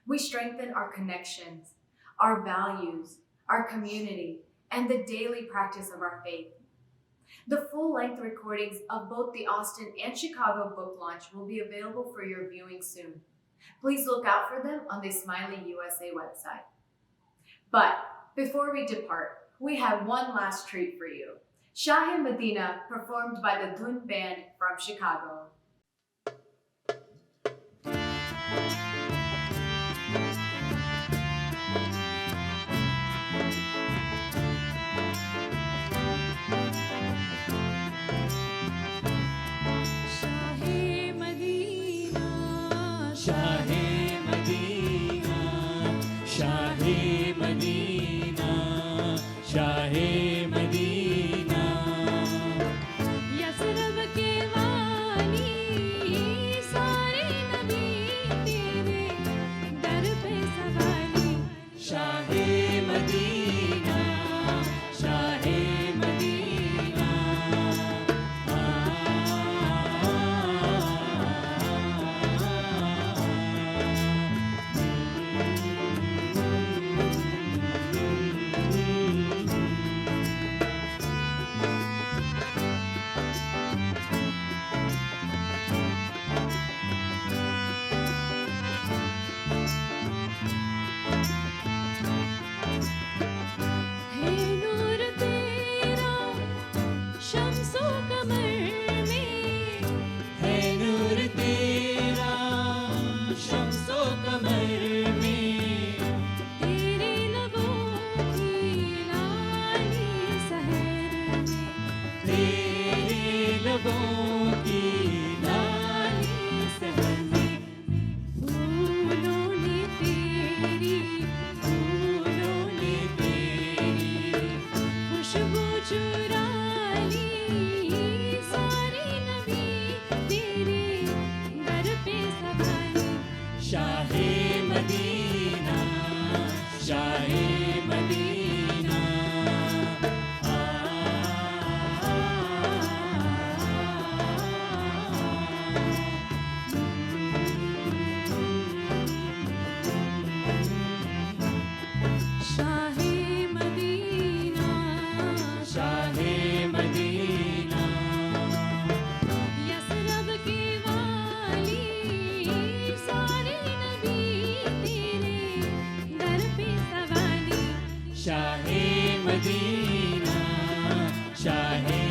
we strengthen our connections, our values, our community, and the daily practice of our faith. The full-length recordings of both the Austin and Chicago book launch will be available for your viewing soon. Please look out for them on the Ismaili USA website. But before we depart, we have one last treat for you. Shah-e-Medina, performed by the Dhun Band from Chicago. चाहे